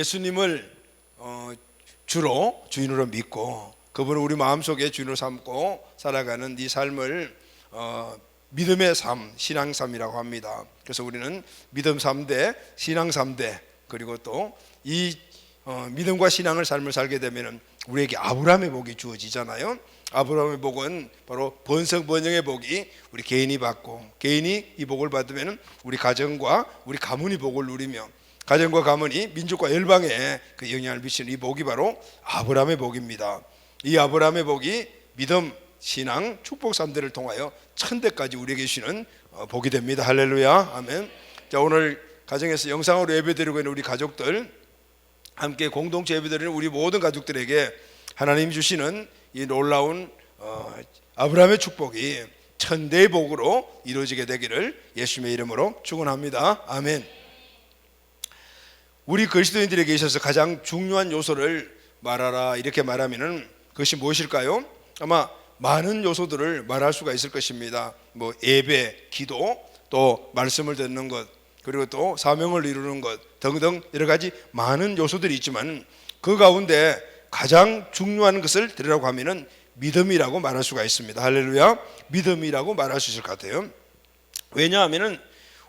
예수님을 주로 주인으로 믿고 그분을 우리 마음속에 주인으로 삼고 살아가는 이 삶을 믿음의 삶, 신앙 삶이라고 합니다. 그래서 우리는 믿음 3대, 신앙 3대, 그리고 또 이 믿음과 신앙을 삶을 살게 되면 우리에게 아브라함의 복이 주어지잖아요. 아브라함의 복은 바로 번성 번영의 복이 우리 개인이 받고, 개인이 이 복을 받으면 우리 가정과 우리 가문이 복을 누리며, 가정과 가문이 민족과 열방에 그 영향을 미치는 이 복이 바로 아브라함의 복입니다. 이 아브라함의 복이 믿음, 신앙, 축복 3대를 통하여 천대까지 우리에게 주시는 복이 됩니다. 할렐루야, 아멘. 자, 오늘 가정에서 영상으로 예배드리고 있는 우리 가족들, 함께 공동체 예배드리는 우리 모든 가족들에게 하나님 주시는 이 놀라운 아브라함의 축복이 천대의 복으로 이루어지게 되기를 예수님의 이름으로 축원합니다. 아멘. 우리 그리스도인들에게 있어서 가장 중요한 요소를 말하라 이렇게 말하면은 그것이 무엇일까요? 아마 많은 요소들을 말할 수가 있을 것입니다. 뭐 예배, 기도, 또 말씀을 듣는 것, 그리고 또 사명을 이루는 것 등등 여러 가지 많은 요소들이 있지만 그 가운데 가장 중요한 것을 들으라고 하면은 믿음이라고 말할 수가 있습니다. 할렐루야. 믿음이라고 말할 수 있을 것 같아요. 왜냐하면은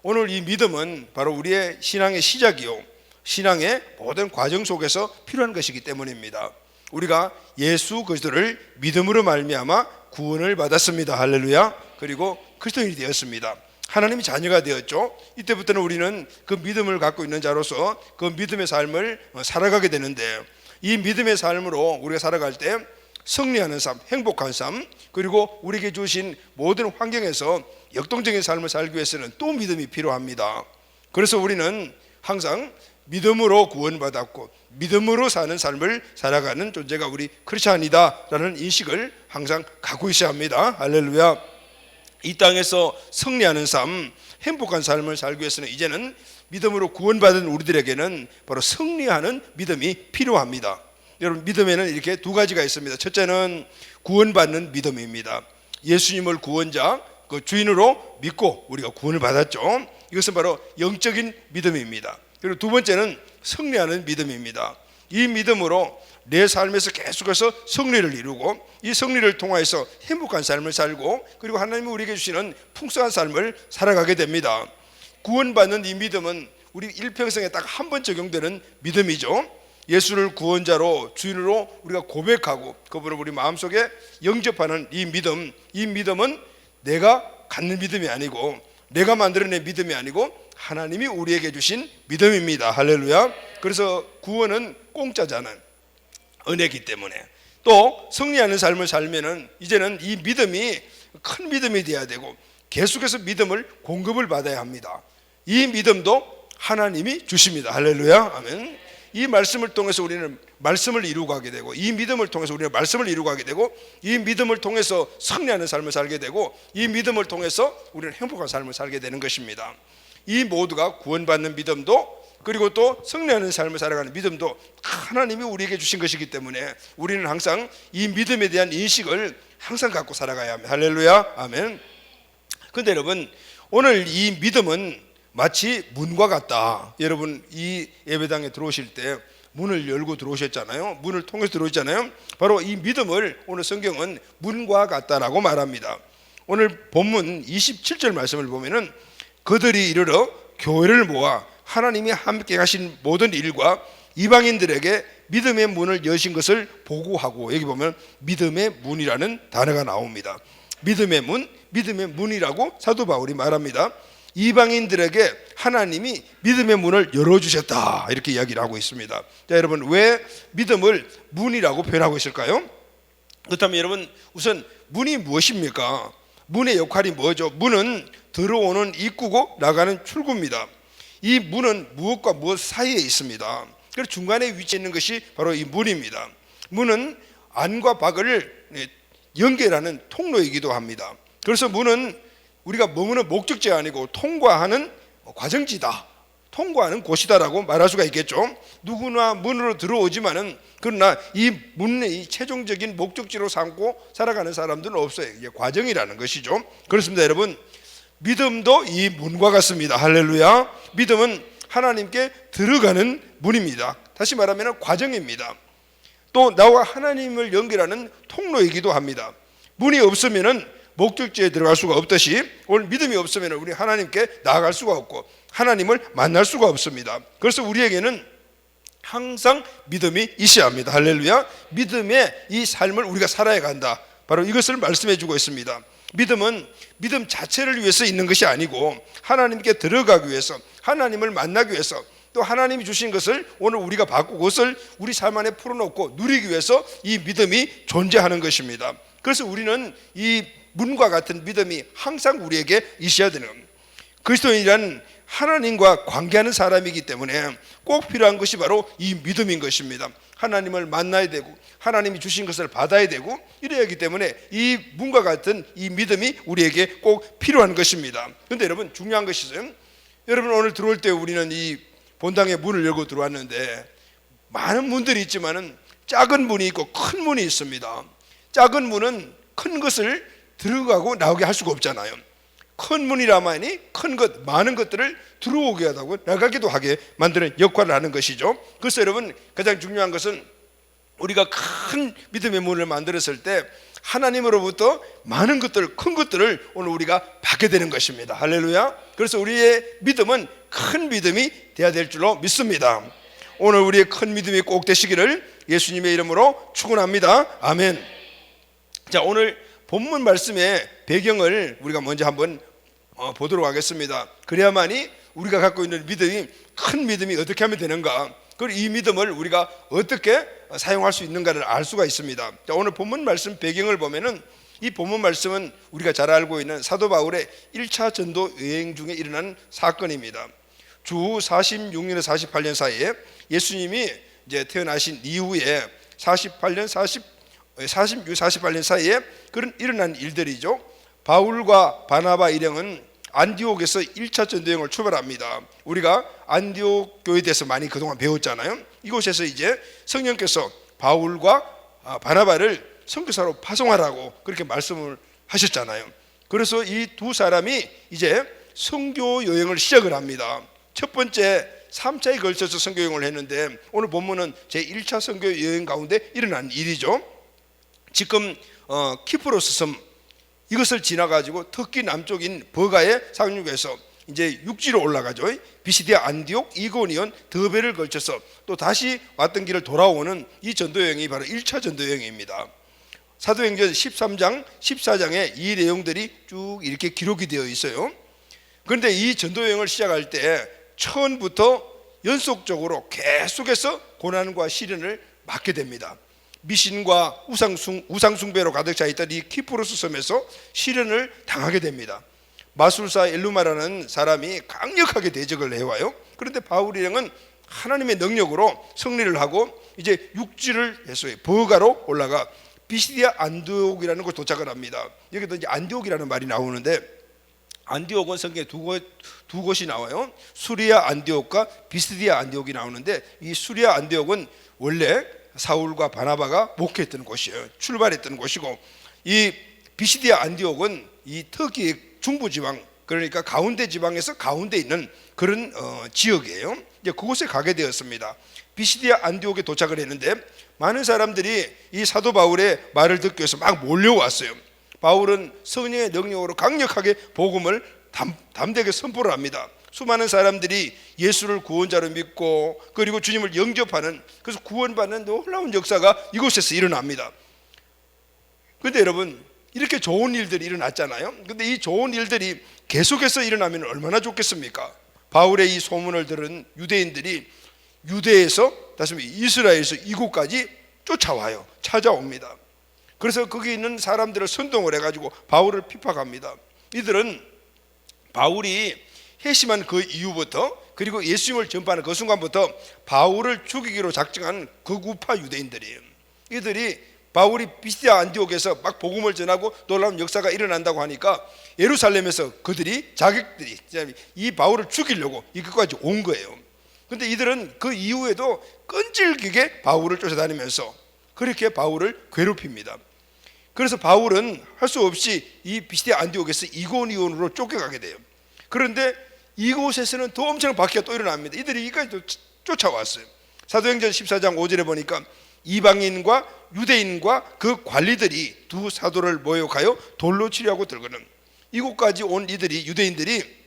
오늘 이 믿음은 바로 우리의 신앙의 시작이요, 신앙의 모든 과정 속에서 필요한 것이기 때문입니다. 우리가 예수 그리스도를 믿음으로 말미암아 구원을 받았습니다. 할렐루야. 그리고 그리스도인이 되었습니다. 하나님이 자녀가 되었죠. 이때부터는 우리는 그 믿음을 갖고 있는 자로서 그 믿음의 삶을 살아가게 되는데, 이 믿음의 삶으로 우리가 살아갈 때 승리하는 삶, 행복한 삶, 그리고 우리에게 주신 모든 환경에서 역동적인 삶을 살기 위해서는 또 믿음이 필요합니다. 그래서 우리는 항상 믿음으로 구원받았고 믿음으로 사는 삶을 살아가는 존재가 우리 크리스찬이다라는 인식을 항상 갖고 있어야 합니다. 할렐루야. 이 땅에서 승리하는 삶, 행복한 삶을 살기 위해서는 이제는 믿음으로 구원받은 우리들에게는 바로 승리하는 믿음이 필요합니다. 여러분, 믿음에는 이렇게 두 가지가 있습니다. 첫째는 구원받는 믿음입니다. 예수님을 구원자, 그 주인으로 믿고 우리가 구원을 받았죠. 이것은 바로 영적인 믿음입니다. 그리고 두 번째는 승리하는 믿음입니다. 이 믿음으로 내 삶에서 계속해서 승리를 이루고 이 승리를 통해서 행복한 삶을 살고, 그리고 하나님이 우리에게 주시는 풍성한 삶을 살아가게 됩니다. 구원받는 이 믿음은 우리 일평생에 딱 한 번 적용되는 믿음이죠. 예수를 구원자로 주인으로 우리가 고백하고 그분을 우리 마음속에 영접하는 이 믿음, 이 믿음은 내가 갖는 믿음이 아니고 내가 만들어낸 믿음이 아니고 하나님이 우리에게 주신 믿음입니다. 할렐루야. 그래서 구원은 공짜잖아요. 은혜이기 때문에. 또 승리하는 삶을 살면은 이제는 이 믿음이 큰 믿음이 되어야 되고 계속해서 믿음을 공급을 받아야 합니다. 이 믿음도 하나님이 주십니다. 할렐루야. 아멘. 이 말씀을 통해서 우리는 말씀을 이루고 가게 되고, 이 믿음을 통해서 우리는 말씀을 이루고 가게 되고, 이 믿음을 통해서 승리하는 삶을 살게 되고, 이 믿음을 통해서 우리는 행복한 삶을 살게 되는 것입니다. 이 모두가 구원받는 믿음도, 그리고 또 승리하는 삶을 살아가는 믿음도 하나님이 우리에게 주신 것이기 때문에 우리는 항상 이 믿음에 대한 인식을 항상 갖고 살아가야 합니다. 할렐루야. 아멘. 그런데 여러분, 오늘 이 믿음은 마치 문과 같다. 여러분, 이 예배당에 들어오실 때 문을 열고 들어오셨잖아요. 문을 통해서 들어오셨잖아요. 바로 이 믿음을 오늘 성경은 문과 같다라고 말합니다. 오늘 본문 27절 말씀을 보면은 그들이 이르러 교회를 모아 하나님이 함께 하신 모든 일과 이방인들에게 믿음의 문을 여신 것을 보고하고, 여기 보면 믿음의 문이라는 단어가 나옵니다. 믿음의 문, 믿음의 문이라고 사도 바울이 말합니다. 이방인들에게 하나님이 믿음의 문을 열어주셨다, 이렇게 이야기를 하고 있습니다. 자, 여러분, 왜 믿음을 문이라고 표현하고 있을까요? 그렇다면 여러분, 우선 문이 무엇입니까? 문의 역할이 뭐죠? 문은 들어오는 입구고 나가는 출구입니다. 이 문은 무엇과 무엇 사이에 있습니다. 그래서 중간에 위치해 있는 것이 바로 이 문입니다. 문은 안과 밖을 연결하는 통로이기도 합니다. 그래서 문은 우리가 머무는 목적지가 아니고 통과하는 과정지다, 통과하는 곳이다라고 말할 수가 있겠죠. 누구나 문으로 들어오지만은, 그러나 이 문의 최종적인 목적지로 삼고 살아가는 사람들은 없어요. 이게 과정이라는 것이죠. 그렇습니다. 여러분, 믿음도 이 문과 같습니다. 할렐루야. 믿음은 하나님께 들어가는 문입니다. 다시 말하면 과정입니다. 또 나와 하나님을 연결하는 통로이기도 합니다. 문이 없으면 목적지에 들어갈 수가 없듯이 오늘 믿음이 없으면 우리 하나님께 나아갈 수가 없고 하나님을 만날 수가 없습니다. 그래서 우리에게는 항상 믿음이 있어야 합니다. 할렐루야. 믿음의 이 삶을 우리가 살아야 한다. 바로 이것을 말씀해 주고 있습니다. 믿음은 믿음 자체를 위해서 있는 것이 아니고 하나님께 들어가기 위해서, 하나님을 만나기 위해서, 또 하나님이 주신 것을 오늘 우리가 받고 그것을 우리 삶 안에 풀어놓고 누리기 위해서 이 믿음이 존재하는 것입니다. 그래서 우리는 이 문과 같은 믿음이 항상 우리에게 있어야 되는 겁니다. 그리스도인이란 하나님과 관계하는 사람이기 때문에 꼭 필요한 것이 바로 이 믿음인 것입니다. 하나님을 만나야 되고 하나님이 주신 것을 받아야 되고 이래야 하기 때문에 이 문과 같은 이 믿음이 우리에게 꼭 필요한 것입니다. 그런데 여러분 중요한 것이 있어요. 여러분 오늘 들어올 때 우리는 이 본당의 문을 열고 들어왔는데 많은 문들이 있지만은 작은 문이 있고 큰 문이 있습니다. 작은 문은 큰 것을 들어가고 나오게 할 수가 없잖아요. 큰 문이라만이 큰 것, 많은 것들을 들어오게 하고 나가기도 하게 만드는 역할을 하는 것이죠. 그래서 여러분 가장 중요한 것은 우리가 큰 믿음의 문을 만들었을 때 하나님으로부터 많은 것들, 큰 것들을 오늘 우리가 받게 되는 것입니다. 할렐루야. 그래서 우리의 믿음은 큰 믿음이 되어야 될 줄로 믿습니다. 오늘 우리의 큰 믿음이 꼭 되시기를 예수님의 이름으로 축원합니다. 아멘. 자, 오늘 본문 말씀의 배경을 우리가 먼저 한번 보도록 하겠습니다. 그래야만이 우리가 갖고 있는 믿음이 큰 믿음이 어떻게 하면 되는가, 그리고 이 믿음을 우리가 어떻게 사용할 수 있는가를 알 수가 있습니다. 자, 오늘 본문 말씀 배경을 보면은 이 본문 말씀은 우리가 잘 알고 있는 사도 바울의 1차 전도 여행 중에 일어난 사건입니다. 주 46년에서 48년 사이에 예수님이 이제 태어나신 이후에 48년 사이에 그런 일어난 일들이죠. 바울과 바나바 일행은 안디옥에서 1차 전도여행을 출발합니다. 우리가 안디옥 교회에 대해서 많이 그동안 배웠잖아요. 이곳에서 이제 성령께서 바울과 바나바를 선교사로 파송하라고 그렇게 말씀을 하셨잖아요. 그래서 이 두 사람이 이제 선교 여행을 시작을 합니다. 첫 번째 3차에 걸쳐서 선교 여행을 했는데 오늘 본문은 제1차 선교 여행 가운데 일어난 일이죠. 지금 키프로스 섬 이것을 지나가지고 터키 남쪽인 버가의 상륙에서 이제 육지로 올라가죠. 비시디아 안디옥, 이고니온, 더베를 걸쳐서 또 다시 왔던 길을 돌아오는 이 전도여행이 바로 1차 전도여행입니다. 사도행전 13장, 14장에 이 내용들이 쭉 이렇게 기록이 되어 있어요. 그런데 이 전도여행을 시작할 때 처음부터 연속적으로 계속해서 고난과 시련을 맞게 됩니다. 미신과 우상숭배로 가득 차 있던 이 키프로스 섬에서 시련을 당하게 됩니다. 마술사 엘루마라는 사람이 강력하게 대적을 해와요. 그런데 바울 일행은 하나님의 능력으로 승리를 하고 이제 육지를 해서 버가로 올라가 비시디아 안디옥이라는 곳 도착을 합니다. 여기도 이제 안디옥이라는 말이 나오는데 안디옥은 성경에 두 곳이 나와요. 수리아 안디옥과 비시디아 안디옥이 나오는데 이 수리아 안디옥은 원래 사울과 바나바가 목회했던 곳이에요. 출발했던 곳이고 이 비시디아 안디옥은 이 터키의 중부 지방, 그러니까 가운데 지방에서 가운데 있는 그런 지역이에요. 이제 그곳에 가게 되었습니다. 비시디아 안디옥에 도착을 했는데 많은 사람들이 이 사도 바울의 말을 듣기 위해서 막 몰려왔어요. 바울은 성령의 능력으로 강력하게 복음을 담대하게 선포를 합니다. 수많은 사람들이 예수를 구원자로 믿고 그리고 주님을 영접하는, 그래서 구원받는 놀라운 역사가 이곳에서 일어납니다. 그런데 여러분 이렇게 좋은 일들이 일어났잖아요. 그런데 이 좋은 일들이 계속해서 일어나면 얼마나 좋겠습니까? 바울의 이 소문을 들은 유대인들이 유대에서 다시 말해 이스라엘에서 이곳까지 쫓아와요. 찾아옵니다. 그래서 거기 있는 사람들을 선동을 해가지고 바울을 핍박합니다. 이들은 바울이 회심한 그 이후부터 그리고 예수님을 전파하는 그 순간부터 바울을 죽이기로 작정한 극우파 유대인들이에요. 이들이 바울이 비시디아 안디옥에서 막 복음을 전하고 놀라운 역사가 일어난다고 하니까 예루살렘에서 자객들이 이 바울을 죽이려고 이것까지 온 거예요. 그런데 이들은 그 이후에도 끈질기게 바울을 쫓아다니면서 그렇게 바울을 괴롭힙니다. 그래서 바울은 할 수 없이 이 비시디아 안디옥에서 이고니온으로 쫓겨가게 돼요. 그런데 이곳에서는 더 엄청난 박해가 또 일어납니다. 이들이 이까지 또 쫓아왔어요. 사도행전 14장 5절에 보니까 이방인과 유대인과 그 관리들이 두 사도를 모욕하여 돌로 치려고 들거든. 이곳까지 온 이들이, 유대인들이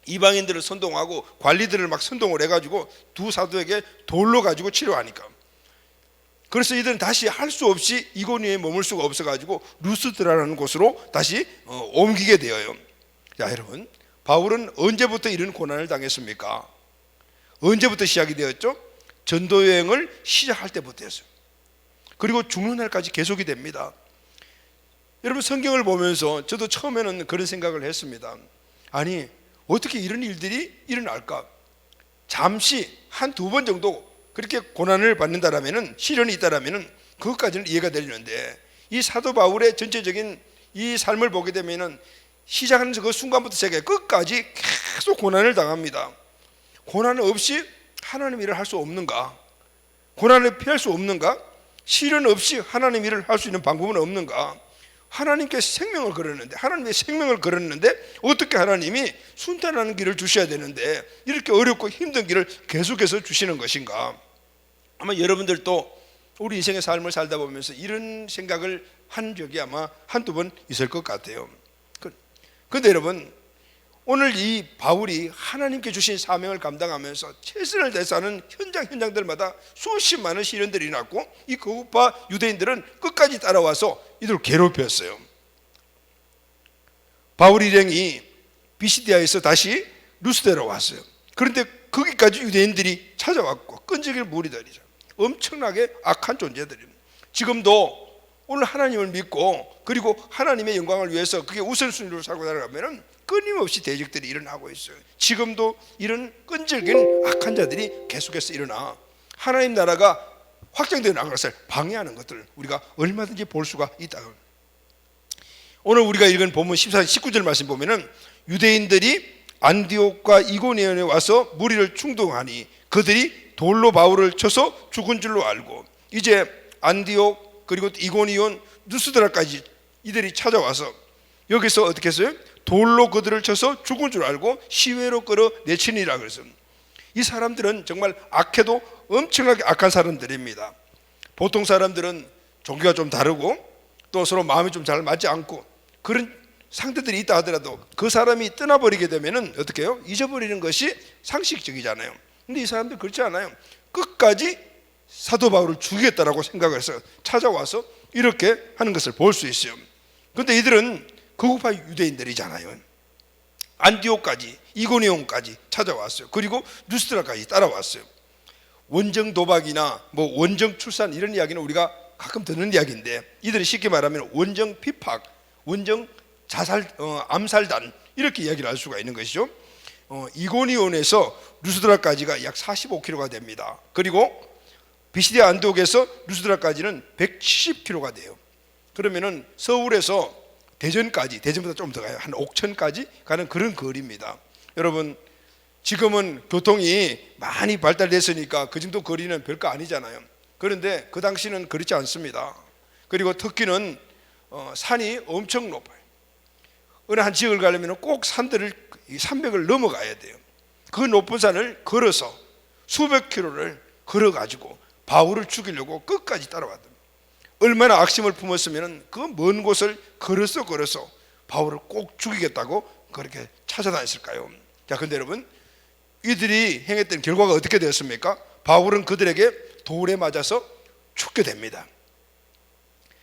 이방인들을 선동하고 관리들을 막 선동을 해가지고 두 사도에게 돌로 가지고 치료하니까, 그래서 이들은 다시 할 수 없이 이고니에 머물 수가 없어가지고 루스드라라는 곳으로 다시 옮기게 되어요. 자, 여러분, 바울은 언제부터 이런 고난을 당했습니까? 언제부터 시작이 되었죠? 전도 여행을 시작할 때부터였어요. 그리고 죽는 날까지 계속이 됩니다. 여러분, 성경을 보면서 저도 처음에는 그런 생각을 했습니다. 아니, 어떻게 이런 일들이 일어날까? 잠시 한 두 번 정도 그렇게 고난을 받는다라면은, 시련이 있다라면은 그것까지는 이해가 되는데, 이 사도 바울의 전체적인 이 삶을 보게 되면은 시작하는 그 순간부터 제가 끝까지 계속 고난을 당합니다. 고난 없이 하나님 일을 할 수 없는가? 고난을 피할 수 없는가? 시련 없이 하나님 일을 할 수 있는 방법은 없는가? 하나님께 생명을 걸었는데, 하나님의 생명을 걸었는데 어떻게 하나님이 순탄하는 길을 주셔야 되는데 이렇게 어렵고 힘든 길을 계속해서 주시는 것인가? 아마 여러분들도 우리 인생의 삶을 살다 보면서 이런 생각을 한 적이 아마 한두 번 있을 것 같아요. 그런데 여러분, 오늘 이 바울이 하나님께 주신 사명을 감당하면서 최선을 다해서 하는 현장들마다 수십 많은 시련들이 났고, 이 거국파 유대인들은 끝까지 따라와서 이들을 괴롭혔어요. 바울 일행이 비시디아에서 다시 루스드라로 왔어요. 그런데 거기까지 유대인들이 찾아왔고, 끈질길 무리들이죠. 엄청나게 악한 존재들입니다. 지금도 오늘 하나님을 믿고 그리고 하나님의 영광을 위해서 그게 우선순위로 살고 나가면 끊임없이 대적들이 일어나고 있어요. 지금도 이런 끈질긴 악한 자들이 계속해서 일어나 하나님 나라가 확장되어 나가는 것을 방해하는 것들을 우리가 얼마든지 볼 수가 있다. 오늘 우리가 읽은 본문 14장 19절 말씀 보면은, 유대인들이 안디옥과 이고니온에 와서 무리를 충동하니 그들이 돌로 바울을 쳐서 죽은 줄로 알고, 이제 안디옥 그리고 이고니온 루스드라까지 이들이 찾아와서 여기서 어떻게 했어요? 돌로 그들을 쳐서 죽은 줄 알고 시외로 끌어 내치니라. 그래서 이 사람들은 정말 악해도 엄청나게 악한 사람들입니다. 보통 사람들은 종교가 좀 다르고 또 서로 마음이 좀 잘 맞지 않고 그런 상태들이 있다 하더라도 그 사람이 떠나버리게 되면은 어떻게 해요? 잊어버리는 것이 상식적이잖아요. 근데 이 사람들 그렇지 않아요. 끝까지 사도 바울을 죽이겠다라고 생각해서 찾아와서 이렇게 하는 것을 볼 수 있어요. 그런데 이들은 거국파 유대인들이잖아요. 안디옥까지 이고니온까지 찾아왔어요. 그리고 루스드라까지 따라왔어요. 원정 도박이나 뭐 원정 출산 이런 이야기는 우리가 가끔 듣는 이야기인데, 이들이 쉽게 말하면 원정 피팍, 원정 자살, 암살단 이렇게 이야기를 할 수가 있는 것이죠. 이고니온에서 루스드라까지가 약 45km가 됩니다. 그리고 비시디아 안디옥에서 루스드라까지는 170km가 돼요. 그러면은 서울에서 대전까지, 대전보다 좀 더 가요. 한 옥천까지 가는 그런 거리입니다. 여러분, 지금은 교통이 많이 발달됐으니까 그 정도 거리는 별거 아니잖아요. 그런데 그 당시는 그렇지 않습니다. 그리고 특기는 산이 엄청 높아요. 어느 한 지역을 가려면 꼭 산벽을 넘어가야 돼요. 그 높은 산을 걸어서 수백 킬로를 걸어가지고 바울을 죽이려고 끝까지 따라왔다. 얼마나 악심을 품었으면 그 먼 곳을 걸어서 바울을 꼭 죽이겠다고 그렇게 찾아다녔을까요? 자, 근데 여러분, 이들이 행했던 결과가 어떻게 되었습니까? 바울은 그들에게 돌에 맞아서 죽게 됩니다.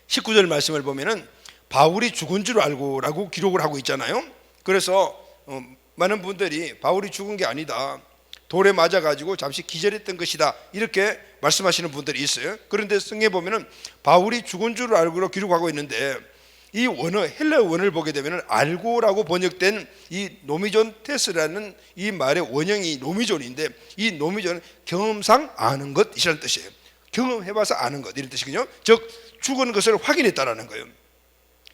19절 말씀을 보면은 바울이 죽은 줄 알고 라고 기록을 하고 있잖아요. 그래서 많은 분들이 바울이 죽은 게 아니다, 돌에 맞아가지고 잠시 기절했던 것이다, 이렇게 말씀하시는 분들이 있어요. 그런데 성경에 보면은 바울이 죽은 줄 알고로 기록하고 있는데, 이 원어, 헬라어 원어를 보게 되면은 알고라고 번역된 이 노미존 테스라는 이 말의 원형이 노미존인데, 이 노미존은 경험상 아는 것이라는 뜻이에요. 경험해봐서 아는 것 이런 뜻이거든요. 즉 죽은 것을 확인했다라는 거예요.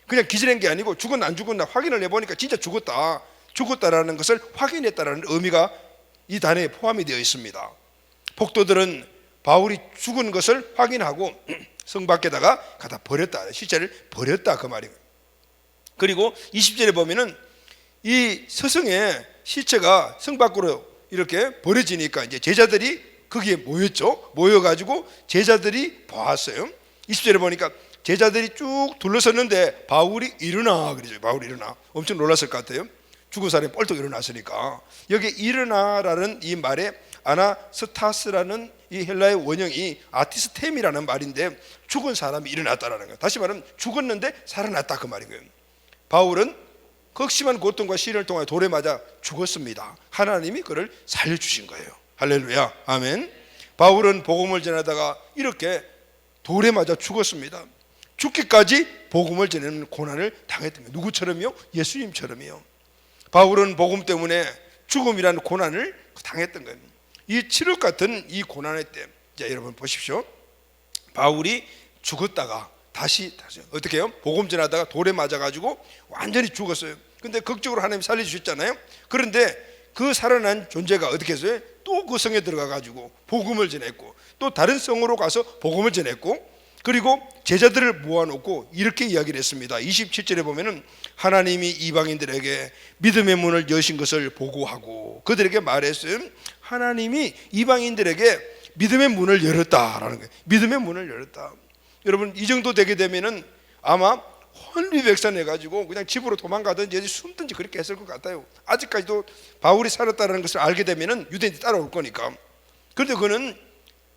그냥 기절한 게 아니고 죽었나 안 죽었나 확인을 해보니까 진짜 죽었다라는 것을 확인했다라는 의미가 이 단어에 포함이 되어 있습니다. 폭도들은 바울이 죽은 것을 확인하고 성 밖에다가 갖다 버렸다, 시체를 버렸다, 그 말이에요. 그리고 20절에 보면은 이 서성에 시체가 성 밖으로 이렇게 버려지니까 이제 제자들이 거기에 모였죠. 모여가지고 제자들이 보았어요. 20절에 보니까 제자들이 쭉 둘러섰는데 바울이 일어나 그러죠. 바울이 일어나. 엄청 놀랐을 것 같아요. 죽은 사람이 뻘떡 일어났으니까. 여기 일어나라는 이 말에 아나스타스라는 이 헬라의 원형이 아티스템이라는 말인데 죽은 사람이 일어났다라는 거예요. 다시 말하면 죽었는데 살아났다 그 말인 거예요. 바울은 극심한 고통과 시련을 통해 돌에 맞아 죽었습니다. 하나님이 그를 살려주신 거예요. 할렐루야, 아멘. 바울은 복음을 전하다가 이렇게 돌에 맞아 죽었습니다. 죽기까지 복음을 전하는 고난을 당했던 거예요. 누구처럼요? 예수님처럼요. 바울은 복음 때문에 죽음이라는 고난을 당했던 거예요. 이 칠흑 같은 이 고난의 때, 자 여러분 보십시오. 바울이 죽었다가 다시 어떻게 해요? 복음 전하다가 돌에 맞아가지고 완전히 죽었어요. 근데 극적으로 하나님 살려주셨잖아요. 그런데 그 살아난 존재가 어떻게 했어요? 또 그 성에 들어가가지고 복음을 전했고, 또 다른 성으로 가서 복음을 전했고, 그리고 제자들을 모아놓고 이렇게 이야기를 했습니다. 27절에 보면은 하나님이 이방인들에게 믿음의 문을 여신 것을 보고하고 그들에게 말했어요. 하나님이 이방인들에게 믿음의 문을 열었다라는 거예요. 믿음의 문을 열었다. 여러분 이 정도 되게 되면은 아마 혼비백산해가지고 그냥 집으로 도망가든지 숨든지 그렇게 했을 것 같아요. 아직까지도 바울이 살았다는 것을 알게 되면은 유대인들이 따라올 거니까. 그런데 그는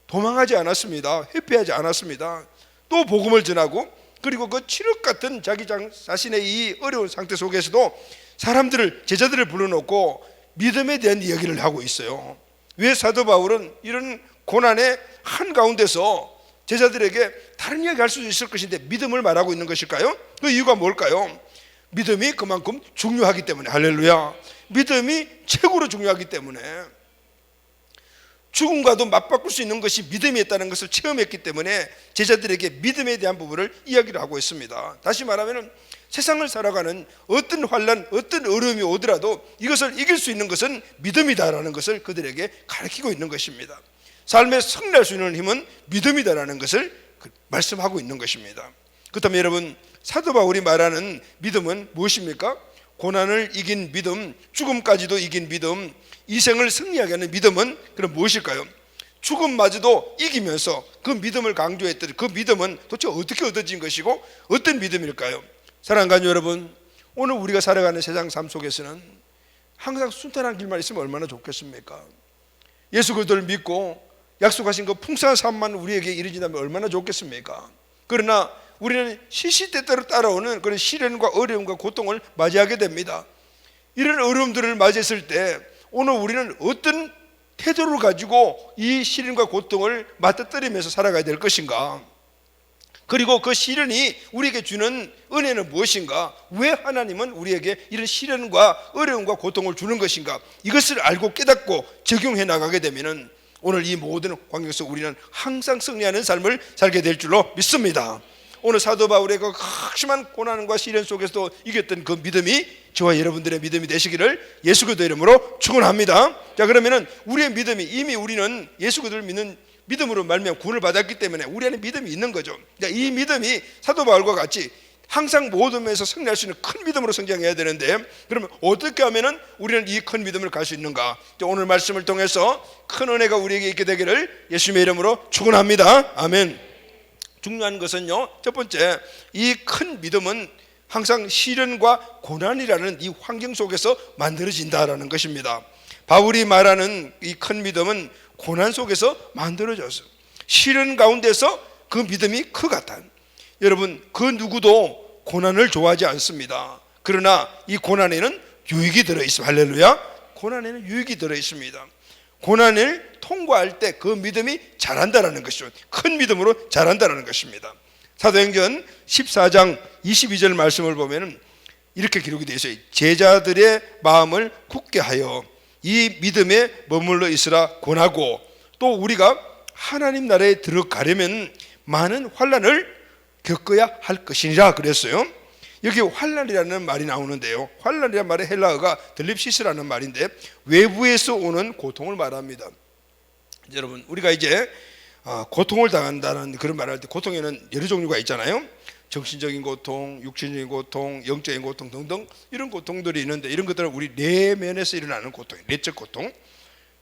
도망하지 않았습니다. 회피하지 않았습니다. 또 복음을 전하고, 그리고 그 칠흑 같은 자기 자신의 이 어려운 상태 속에서도 사람들을, 제자들을 불러놓고 믿음에 대한 이야기를 하고 있어요. 왜 사도 바울은 이런 고난의 한가운데서 제자들에게 다른 이야기 할 수 있을 것인데 믿음을 말하고 있는 것일까요? 그 이유가 뭘까요? 믿음이 그만큼 중요하기 때문에. 할렐루야. 믿음이 최고로 중요하기 때문에, 죽음과도 맞바꿀 수 있는 것이 믿음이 있다는 것을 체험했기 때문에 제자들에게 믿음에 대한 부분을 이야기를 하고 있습니다. 다시 말하면 세상을 살아가는 어떤 환난, 어떤 어려움이 오더라도 이것을 이길 수 있는 것은 믿음이다라는 것을 그들에게 가르치고 있는 것입니다. 삶에 승리할 수 있는 힘은 믿음이다라는 것을 말씀하고 있는 것입니다. 그렇다면 여러분, 사도 바울이 말하는 믿음은 무엇입니까? 고난을 이긴 믿음, 죽음까지도 이긴 믿음, 이 생을 승리하게 하는 믿음은 그럼 무엇일까요? 죽음마저도 이기면서 그 믿음을 강조했더니 그 믿음은 도대체 어떻게 얻어진 것이고 어떤 믿음일까요? 사랑하는 여러분, 오늘 우리가 살아가는 세상 삶 속에서는 항상 순탄한 길만 있으면 얼마나 좋겠습니까? 예수 그리스도를 믿고 약속하신 그 풍성한 삶만 우리에게 이루어진다면 얼마나 좋겠습니까? 그러나 우리는 시시때때로 따라오는 그런 시련과 어려움과 고통을 맞이하게 됩니다. 이런 어려움들을 맞이했을 때 오늘 우리는 어떤 태도를 가지고 이 시련과 고통을 맞닥뜨리면서 살아가야 될 것인가? 그리고 그 시련이 우리에게 주는 은혜는 무엇인가? 왜 하나님은 우리에게 이런 시련과 어려움과 고통을 주는 것인가? 이것을 알고 깨닫고 적용해 나가게 되면 오늘 이 모든 환경에서 우리는 항상 승리하는 삶을 살게 될 줄로 믿습니다. 오늘 사도 바울의 그 극심한 고난과 시련 속에서도 이겼던 그 믿음이 저와 여러분들의 믿음이 되시기를 예수 그리스도 이름으로 축원합니다. 자, 그러면은 우리의 믿음이, 이미 우리는 예수 그리스도를 믿는 믿음으로 말미암아 구원을 받았기 때문에 우리 안에 믿음이 있는 거죠. 그러니까 이 믿음이 사도 바울과 같이 항상 모든 면에서 승리할 수 있는 큰 믿음으로 성장해야 되는데, 그러면 어떻게 하면은 우리는 이 큰 믿음을 갈 수 있는가? 오늘 말씀을 통해서 큰 은혜가 우리에게 있게 되기를 예수님의 이름으로 축원합니다. 아멘. 중요한 것은요, 첫 번째, 이 큰 믿음은 항상 시련과 고난이라는 이 환경 속에서 만들어진다라는 것입니다. 바울이 말하는 이 큰 믿음은 고난 속에서 만들어졌어요. 시련 가운데서 그 믿음이 크겠다. 여러분, 그 누구도 고난을 좋아하지 않습니다. 그러나 이 고난에는 유익이 들어있습니다. 할렐루야. 고난에는 유익이 들어있습니다. 고난을 통과할 때 그 믿음이 자란다는 것이죠. 큰 믿음으로 자란다는 것입니다. 사도행전 14장 22절 말씀을 보면 이렇게 기록이 되어 있어요. 제자들의 마음을 굳게 하여 이 믿음에 머물러 있으라 권하고, 또 우리가 하나님 나라에 들어가려면 많은 환난을 겪어야 할 것이니라 그랬어요. 여기 환난이라는 말이 나오는데요, 환난이라는 말의 헬라어가 들립시스라는 말인데 외부에서 오는 고통을 말합니다. 여러분, 우리가 이제 고통을 당한다는 그런 말을 할 때 고통에는 여러 종류가 있잖아요. 정신적인 고통, 육신적인 고통, 영적인 고통 등등 이런 고통들이 있는데, 이런 것들은 우리 내면에서 일어나는 고통, 내적 고통.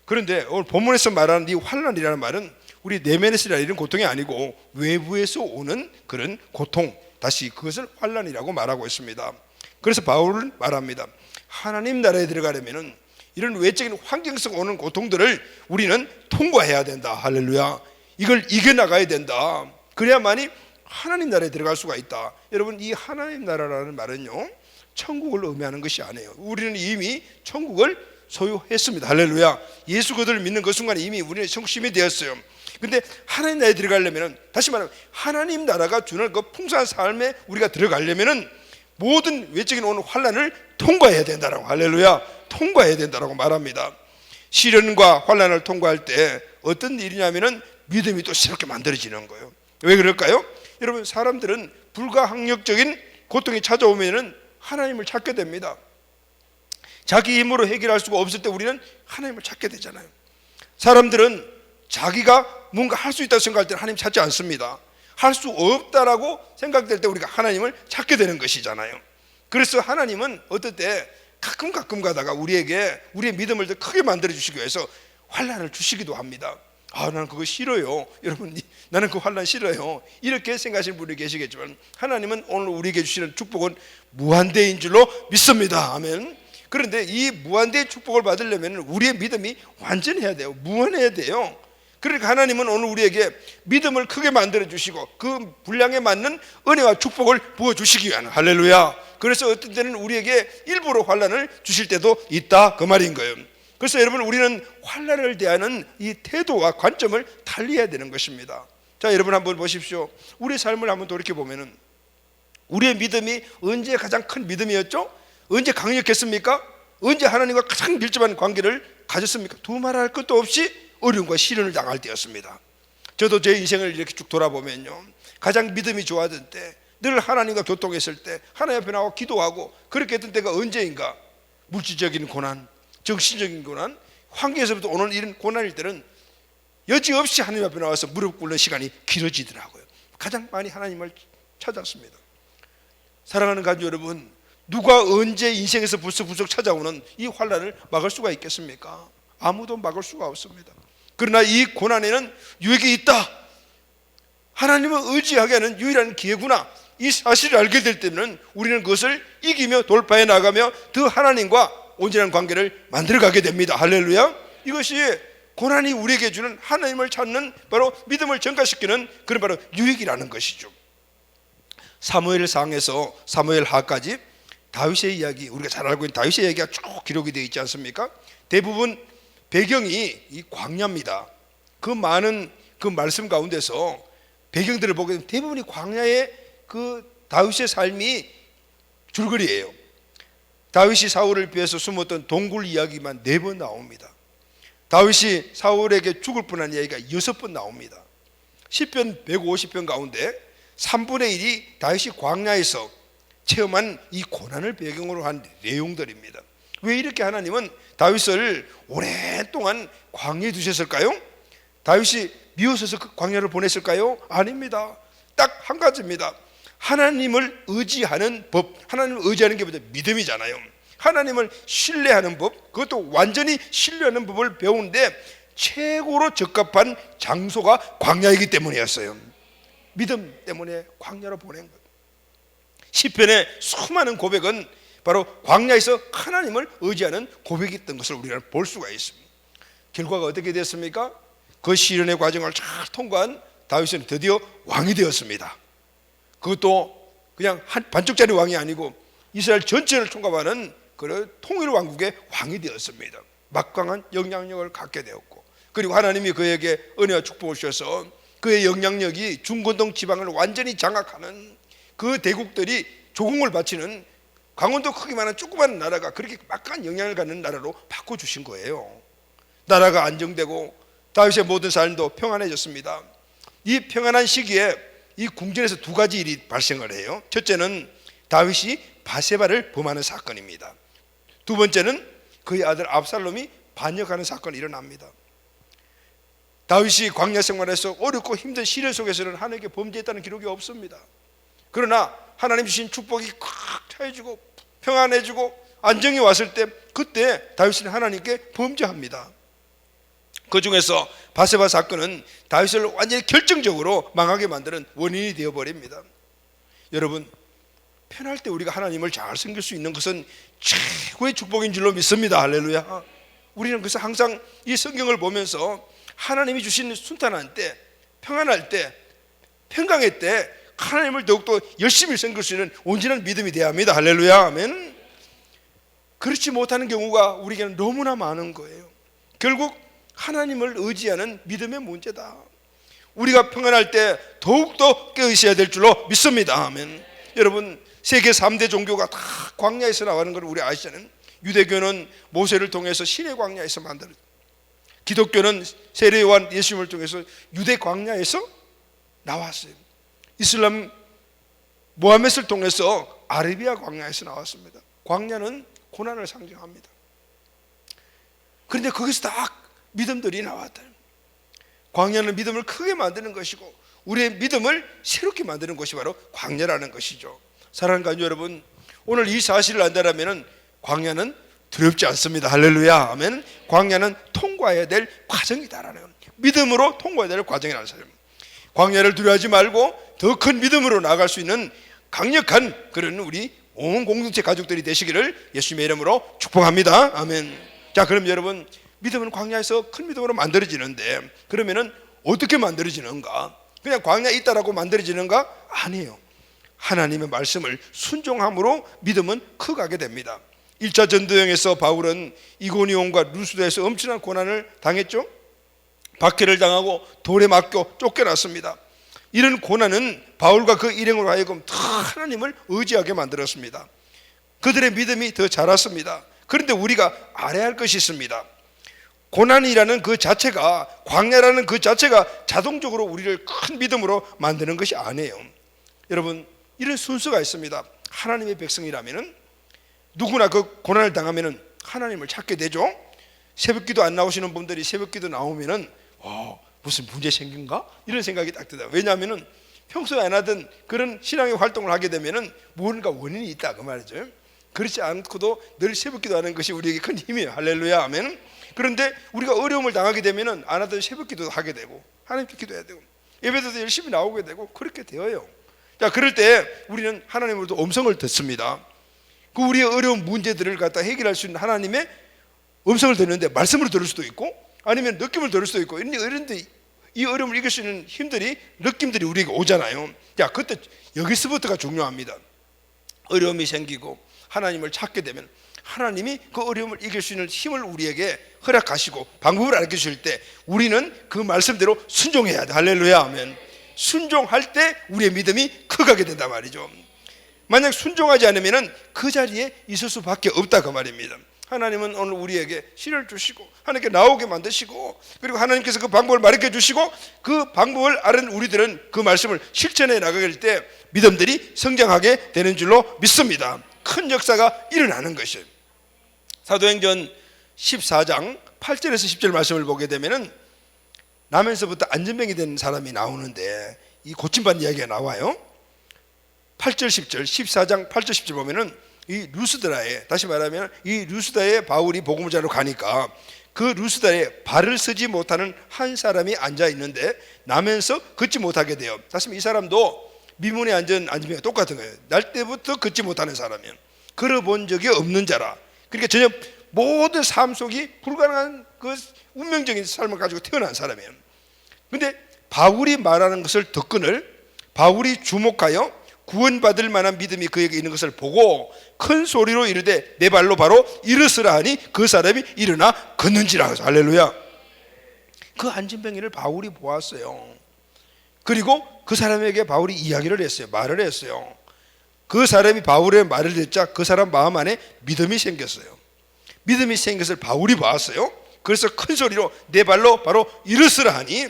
그런데 오늘 본문에서 말하는 이 환난이라는 말은 우리 내면에서 일어나는 이런 고통이 아니고 외부에서 오는 그런 고통, 다시 그것을 환난이라고 말하고 있습니다. 그래서 바울은 말합니다. 하나님 나라에 들어가려면 이런 외적인 환경에서 오는 고통들을 우리는 통과해야 된다. 할렐루야. 이걸 이겨나가야 된다. 그래야만이 하나님 나라에 들어갈 수가 있다. 여러분, 이 하나님 나라라는 말은요, 천국을 의미하는 것이 아니에요. 우리는 이미 천국을 소유했습니다. 할렐루야. 예수 그들을 믿는 그 순간에 이미 우리는 천국 시민이 되었어요. 근데 하나님 나라에 들어가려면, 다시 말하면 하나님 나라가 주는 그 풍성한 삶에 우리가 들어가려면은 모든 외적인 오는 환난을 통과해야 된다라고, 할렐루야, 통과해야 된다라고 말합니다. 시련과 환난을 통과할 때 어떤 일이냐면은 믿음이 또 새롭게 만들어지는 거예요. 왜 그럴까요? 여러분, 사람들은 불가항력적인 고통이 찾아오면은 하나님을 찾게 됩니다. 자기 힘으로 해결할 수가 없을 때 우리는 하나님을 찾게 되잖아요. 사람들은 자기가 뭔가 할 수 있다고 생각할 때 하나님 찾지 않습니다. 할 수 없다라고 생각될 때 우리가 하나님을 찾게 되는 것이잖아요. 그래서 하나님은 어떨 때 가끔 가다가 우리에게 우리의 믿음을 더 크게 만들어 주시기 위해서 환난을 주시기도 합니다. 나는 그거 싫어요. 여러분, 나는 그 환난 싫어요. 이렇게 생각하시는 분이 계시겠지만 하나님은 오늘 우리에게 주시는 축복은 무한대인 줄로 믿습니다. 아멘. 그런데 이 무한대의 축복을 받으려면 우리의 믿음이 완전해야 돼요. 무한해야 돼요. 그러니까 하나님은 오늘 우리에게 믿음을 크게 만들어 주시고 그 분량에 맞는 은혜와 축복을 부어주시기 위한, 할렐루야. 그래서 어떤 때는 우리에게 일부러 환난을 주실 때도 있다, 그 말인 거예요. 그래서 여러분, 우리는 환난을 대하는 이 태도와 관점을 달리해야 되는 것입니다. 자, 여러분 한번 보십시오. 우리의 삶을 한번 돌이켜보면 우리의 믿음이 언제 가장 큰 믿음이었죠? 언제 강력했습니까? 언제 하나님과 가장 밀접한 관계를 가졌습니까? 두말할 것도 없이 어려움과 시련을 당할 때였습니다. 저도 제 인생을 이렇게 쭉 돌아보면요, 가장 믿음이 좋아졌을 때, 늘 하나님과 교통했을 때, 하나님 앞에 나와 기도하고 그렇게 했던 때가 언제인가? 물질적인 고난, 정신적인 고난, 환경에서부터 오는 이런 고난일 때는 여지없이 하나님 앞에 나와서 무릎 꿇는 시간이 길어지더라고요. 가장 많이 하나님을 찾았습니다. 사랑하는 가족 여러분, 누가 언제 인생에서 불쑥불쑥 찾아오는 이 환난을 막을 수가 있겠습니까? 아무도 막을 수가 없습니다. 그러나 이 고난에는 유익이 있다, 하나님을 의지하게 하는 유일한 기회구나, 이 사실을 알게 될 때는 우리는 그것을 이기며 돌파해 나가며 더 하나님과 온전한 관계를 만들어가게 됩니다. 할렐루야. 이것이 고난이 우리에게 주는 하나님을 찾는 바로 믿음을 증가시키는 그런 바로 유익이라는 것이죠. 사무엘상에서 사무엘하까지 다윗의 이야기, 우리가 잘 알고 있는 다윗의 이야기가 쭉 기록이 되어 있지 않습니까? 대부분 배경이 이 광야입니다. 그 많은 그 말씀 가운데서 배경들을 보게 되면 대부분이 광야의 그 다윗의 삶이 줄거리예요. 다윗이 사울을 피해서 숨었던 동굴 이야기만 4번 나옵니다. 다윗이 사울에게 죽을 뻔한 이야기가 6번 나옵니다. 시편 150편 가운데 3분의 1이 다윗이 광야에서 체험한 이 고난을 배경으로 한 내용들입니다. 왜 이렇게 하나님은 다윗을 오랫동안 광야에 두셨을까요? 다윗이 미워서서 그 광야를 보냈을까요? 아닙니다. 딱 한 가지입니다. 하나님을 의지하는 법, 하나님을 의지하는 게 뭐죠? 믿음이잖아요. 하나님을 신뢰하는 법, 그것도 완전히 신뢰하는 법을 배우는데 최고로 적합한 장소가 광야이기 때문이었어요. 믿음 때문에 광야로 보낸 것. 시편의 수많은 고백은 바로 광야에서 하나님을 의지하는 고백이었던 것을 우리가 볼 수가 있습니다. 결과가 어떻게 됐습니까? 그 시련의 과정을 잘 통과한 다윗은 드디어 왕이 되었습니다. 그것도 그냥 한 반쪽짜리 왕이 아니고 이스라엘 전체를 통과하는 그런 통일 왕국의 왕이 되었습니다. 막강한 영향력을 갖게 되었고, 그리고 하나님이 그에게 은혜와 축복을 주셔서 그의 영향력이 중건동 지방을 완전히 장악하는 그 대국들이 조공을 바치는 강원도 크기만한 조그마한 나라가 그렇게 막강한 영향을 갖는 나라로 바꿔주신 거예요. 나라가 안정되고 다윗의 모든 삶도 평안해졌습니다. 이 평안한 시기에 이 궁전에서 2가지 일이 발생을 해요. 첫째는 다윗이 바세바를 범하는 사건입니다. 두 번째는 그의 아들 압살롬이 반역하는 사건이 일어납니다. 다윗이 광야 생활에서 어렵고 힘든 시련 속에서는 하나님께 범죄했다는 기록이 없습니다. 그러나 하나님 주신 축복이 꽉 차해지고 평안해지고 안정이 왔을 때 그때 다윗은 하나님께 범죄합니다. 그 중에서 바세바 사건은 다윗을 완전히 결정적으로 망하게 만드는 원인이 되어버립니다. 여러분, 편할 때 우리가 하나님을 잘 섬길 수 있는 것은 최고의 축복인 줄로 믿습니다. 할렐루야. 우리는 그래서 항상 이 성경을 보면서 하나님이 주신 순탄한 때, 평안할 때, 평강할 때 하나님을 더욱더 열심히 섬길 수 있는 온전한 믿음이 되어야 합니다. 할렐루야. 아멘. 그렇지 못하는 경우가 우리에게는 너무나 많은 거예요. 결국 하나님을 의지하는 믿음의 문제다. 우리가 평안할 때 더욱더 깨어있어야 될 줄로 믿습니다. 아멘. 여러분, 세계 3대 종교가 다 광야에서 나가는 걸 우리 아시잖아요. 유대교는 모세를 통해서 신의 광야에서 만들어졌고, 기독교는 세례요한 예수님을 통해서 유대 광야에서 나왔어요. 이슬람 모하메스를 통해서 아라비아 광야에서 나왔습니다. 광야는 고난을 상징합니다. 그런데 거기서 다 믿음들이 나왔다. 광야는 믿음을 크게 만드는 것이고 우리의 믿음을 새롭게 만드는 것이 바로 광야라는 것이죠. 사랑하는 가족 여러분, 오늘 이 사실을 안다면 광야는 두렵지 않습니다. 할렐루야. 아멘. 광야는 통과해야 될 과정이다라는 믿음으로 통과해야 될 과정이라는 사실. 광야를 두려워하지 말고 더 큰 믿음으로 나아갈 수 있는 강력한 그런 우리 온 공동체 가족들이 되시기를 예수님의 이름으로 축복합니다. 아멘. 자, 그럼 여러분, 믿음은 광야에서 큰 믿음으로 만들어지는데 그러면은 어떻게 만들어지는가? 그냥 광야에 있다라고 만들어지는가? 아니에요. 하나님의 말씀을 순종함으로 믿음은 커가게 됩니다. 1차 전도여행에서 바울은 이고니온과 루스드에서 엄청난 고난을 당했죠. 박해를 당하고 돌에 맞고 쫓겨났습니다. 이런 고난은 바울과 그 일행으로 하여금 더 하나님을 의지하게 만들었습니다. 그들의 믿음이 더 자랐습니다. 그런데 우리가 알아야 할 것이 있습니다. 고난이라는 그 자체가, 광야라는 그 자체가 자동적으로 우리를 큰 믿음으로 만드는 것이 아니에요. 여러분, 이런 순서가 있습니다. 하나님의 백성이라면 누구나 그 고난을 당하면 하나님을 찾게 되죠. 새벽기도 안 나오시는 분들이 새벽기도 나오면은 무슨 문제 생긴가? 이런 생각이 딱 들어요. 왜냐하면 평소에 안 하던 그런 신앙의 활동을 하게 되면은 뭔가 원인이 있다 그 말이죠. 그렇지 않고도 늘 새벽기도 하는 것이 우리에게 큰 힘이에요. 할렐루야. 아멘. 그런데 우리가 어려움을 당하게 되면은 안 하던 새벽기도 하게 되고 하나님께 기도해야 되고 예배도 열심히 나오게 되고 그렇게 되어요. 자, 그럴 때 우리는 하나님으로부터 음성을 듣습니다. 그 우리의 어려운 문제들을 갖다 해결할 수 있는 하나님의 음성을 듣는데 말씀으로 들을 수도 있고 아니면 느낌을 들을 수도 있고 이런데 이 어려움을 이길 수 있는 힘들이 느낌들이 우리에게 오잖아요. 자, 그때 여기서부터가 중요합니다. 어려움이 생기고 하나님을 찾게 되면 하나님이 그 어려움을 이길 수 있는 힘을 우리에게 허락하시고 방법을 알려주실 때 우리는 그 말씀대로 순종해야 돼. 할렐루야. 아멘. 순종할 때 우리의 믿음이 커가게 된단 말이죠. 만약 순종하지 않으면 그 자리에 있을 수밖에 없다 그 말입니다. 하나님은 오늘 우리에게 신을 주시고 하나님께 나오게 만드시고 그리고 하나님께서 그 방법을 가르쳐 주시고 그 방법을 아는 우리들은 그 말씀을 실천해 나가길 때 믿음들이 성장하게 되는 줄로 믿습니다. 큰 역사가 일어나는 것이에요. 사도행전 14장 8절에서 10절 말씀을 보게 되면은 나면서부터 안전병이 된 사람이 나오는데 이 고침받은 이야기가 나와요. 8절 10절 14장 8절 10절 보면은 이 루스드라에, 다시 말하면 이 루스드라에 바울이 복음을 전하러 가니까 그 루스드라에 발을 쓰지 못하는 한 사람이 앉아 있는데 나면서 걷지 못하게 돼요. 다시 말하면 이 사람도 미문에 앉은 안전병이 똑같은 거예요. 날 때부터 걷지 못하는 사람이에요. 걸어본 적이 없는 자라. 그러니까 전혀 모든 삶 속이 불가능한 그 운명적인 삶을 가지고 태어난 사람이에요. 그런데 바울이 말하는 것을 듣거늘 바울이 주목하여 구원받을 만한 믿음이 그에게 있는 것을 보고 큰 소리로 이르되 내 발로 바로 일어서라 하니 그 사람이 일어나 걷는지라. 할렐루야. 그 안진병이를 바울이 보았어요. 그리고 그 사람에게 바울이 이야기를 했어요. 말을 했어요. 그 사람이 바울의 말을 듣자 그 사람 마음 안에 믿음이 생겼어요. 믿음이 생긴 것을 바울이 봤어요. 그래서 큰 소리로 내 발로 바로 일어서라 하니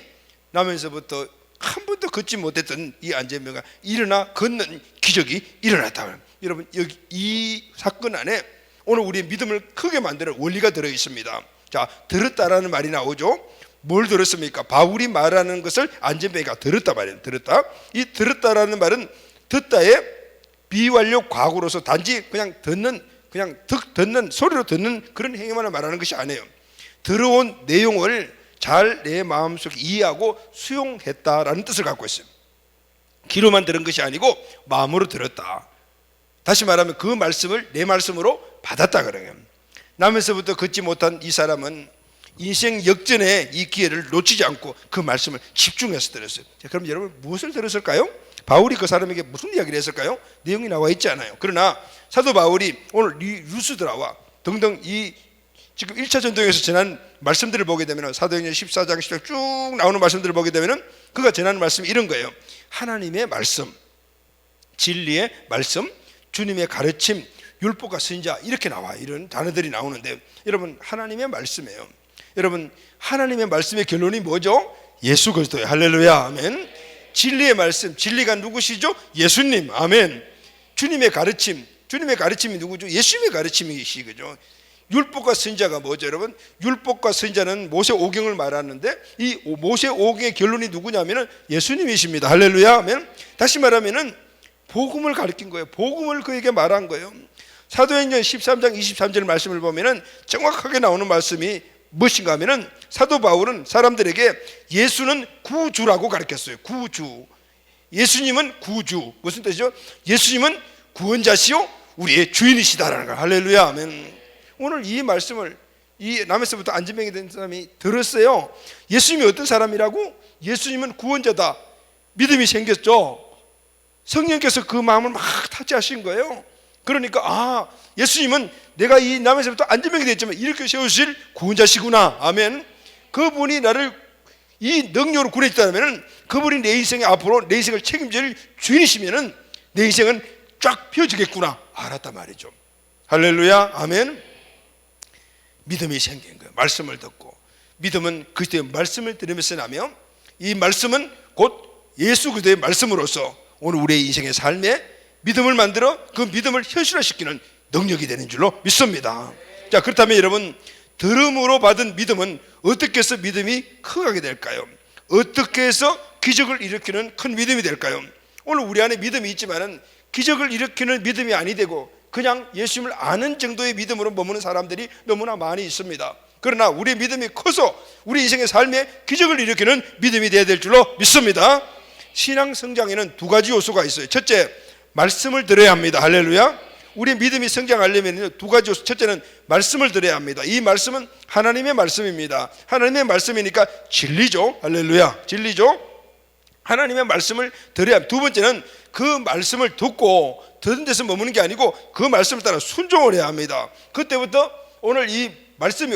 나면서부터 한 번도 걷지 못했던 이 안진병가 일어나 걷는 기적이 일어났다. 여러분, 여기 이 사건 안에 오늘 우리의 믿음을 크게 만드는 원리가 들어 있습니다. 자, 들었다라는 말이 나오죠. 뭘 들었습니까? 바울이 말하는 것을 안진병이가 들었다 말이에요. 들었다. 이 들었다라는 말은 듣다의 비완료 과거로서 단지 그냥 듣는 소리로 듣는 그런 행위만을 말하는 것이 아니에요. 들어온 내용을 잘 내 마음속에 이해하고 수용했다라는 뜻을 갖고 있어요. 귀로만 들은 것이 아니고 마음으로 들었다. 다시 말하면 그 말씀을 내 말씀으로 받았다 그래요. 남에서부터 걷지 못한 이 사람은 인생 역전의 이 기회를 놓치지 않고 그 말씀을 집중해서 들었어요. 자, 그럼 여러분 무엇을 들었을까요? 바울이 그 사람에게 무슨 이야기를 했을까요? 내용이 나와 있지 않아요. 그러나 사도 바울이 오늘 루스드라와 등등 이 지금 1차 전도에서 전한 말씀들을 보게 되면 사도행전 14장 10장 쭉 나오는 말씀들을 보게 되면 그가 전하는 말씀이 이런 거예요. 하나님의 말씀, 진리의 말씀, 주님의 가르침, 율법과 선지자 이렇게 나와 이런 단어들이 나오는데 여러분 하나님의 말씀이에요. 여러분 하나님의 말씀의 결론이 뭐죠? 예수 그리스도예요. 할렐루야 아멘. 진리의 말씀, 진리가 누구시죠? 예수님 아멘. 주님의 가르침, 주님의 가르침이 누구죠? 예수님의 가르침이시죠. 율법과 선지자가 뭐죠 여러분? 율법과 선지자는 모세 오경을 말하는데 이 모세 오경의 결론이 누구냐면은 예수님이십니다. 할렐루야 아멘. 다시 말하면은 복음을 가르친 거예요. 복음을 그에게 말한 거예요. 사도행전 13장 23절 말씀을 보면은 정확하게 나오는 말씀이 무엇인가 하면은 사도 바울은 사람들에게 예수는 구주라고 가르쳤어요. 구주. 예수님은 구주. 무슨 뜻이죠? 예수님은 구원자시요 우리의 주인이시다라는 거예요. 할렐루야 아멘. 오늘 이 말씀을 이 남에서부터 안진병이 된 사람이 들었어요. 예수님이 어떤 사람이라고? 예수님은 구원자다. 믿음이 생겼죠. 성령께서 그 마음을 막 타치하신 거예요. 그러니까 예수님은 내가 이 남에서부터 안진병이 됐지만 이렇게 세우실 구원자시구나. 아멘. 그분이 나를 이 능력으로 구원했다면 그분이 내 인생에 앞으로 내 인생을 책임질 주인이시면 내 인생은 쫙 펴지겠구나 알았단 말이죠. 할렐루야 아멘. 믿음이 생긴 거예요. 말씀을 듣고 믿음은 그리스도의 말씀을 들으면서 나며 이 말씀은 곧 예수 그리스도의 말씀으로서 오늘 우리의 인생의 삶에 믿음을 만들어 그 믿음을 현실화시키는 능력이 되는 줄로 믿습니다. 자 그렇다면 여러분 들음으로 받은 믿음은 어떻게 해서 믿음이 커가게 될까요? 어떻게 해서 기적을 일으키는 큰 믿음이 될까요? 오늘 우리 안에 믿음이 있지만은 기적을 일으키는 믿음이 아니 되고 그냥 예수님을 아는 정도의 믿음으로 머무는 사람들이 너무나 많이 있습니다. 그러나 우리의 믿음이 커서 우리 인생의 삶에 기적을 일으키는 믿음이 되어야 될 줄로 믿습니다. 신앙 성장에는 두 가지 요소가 있어요. 첫째, 말씀을 들어야 합니다. 할렐루야. 우리 믿음이 성장하려면 두 가지 요소. 첫째는 말씀을 들어야 합니다. 이 말씀은 하나님의 말씀입니다. 하나님의 말씀이니까 진리죠. 할렐루야. 진리죠. 하나님의 말씀을 들어야 합니다. 두 번째는 그 말씀을 듣고 듣는 데서 머무는 게 아니고 그 말씀을 따라 순종을 해야 합니다. 그때부터 오늘 이 말씀이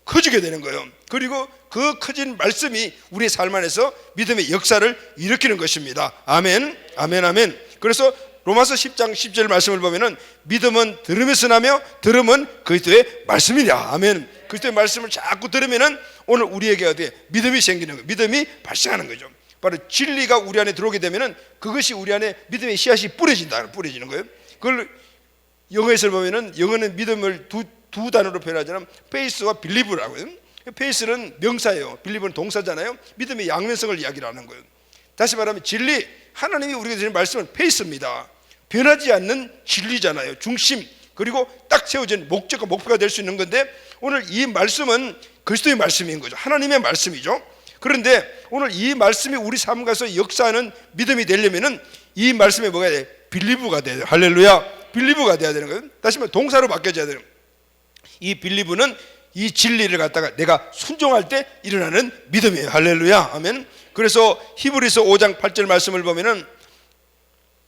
커지게 되는 거예요. 그리고 그 커진 말씀이 우리의 삶 안에서 믿음의 역사를 일으키는 것입니다. 아멘 아멘 아멘. 그래서 로마서 10장 10절 말씀을 보면은 믿음은 들으면서 나며 들음은 그리스도의 말씀이냐. 아멘. 그리스도의 말씀을 자꾸 들으면은 오늘 우리에게 어떻게 믿음이 생기는 거예요. 믿음이 발생하는 거죠. 바로 진리가 우리 안에 들어오게 되면은 그것이 우리 안에 믿음의 씨앗이 뿌려지는 거예요. 그걸 영어에서 보면은 영어는 믿음을 두 단어로 표현하자면 faith와 believe라고 해요. faith는 명사예요. believe는 동사잖아요. 믿음의 양면성을 이야기를 하는 거예요. 다시 말하면 진리, 하나님이 우리에게 주신 말씀은 faith입니다. 변하지 않는 진리잖아요. 중심, 그리고 딱 세워진 목적과 목표가 될 수 있는 건데 오늘 이 말씀은 그리스도의 말씀인 거죠. 하나님의 말씀이죠. 그런데 오늘 이 말씀이 우리 삶 가서 역사하는 믿음이 되려면은 이 말씀에 뭐가 돼야 돼? 빌리브가 돼야 돼요. 할렐루야. 빌리브가 돼야 되는 거예요. 다시 말해 동사로 바뀌어져야 돼요. 이 빌리브는 이 진리를 갖다가 내가 순종할 때 일어나는 믿음이에요. 할렐루야. 아멘. 그래서 히브리서 5장 8절 말씀을 보면은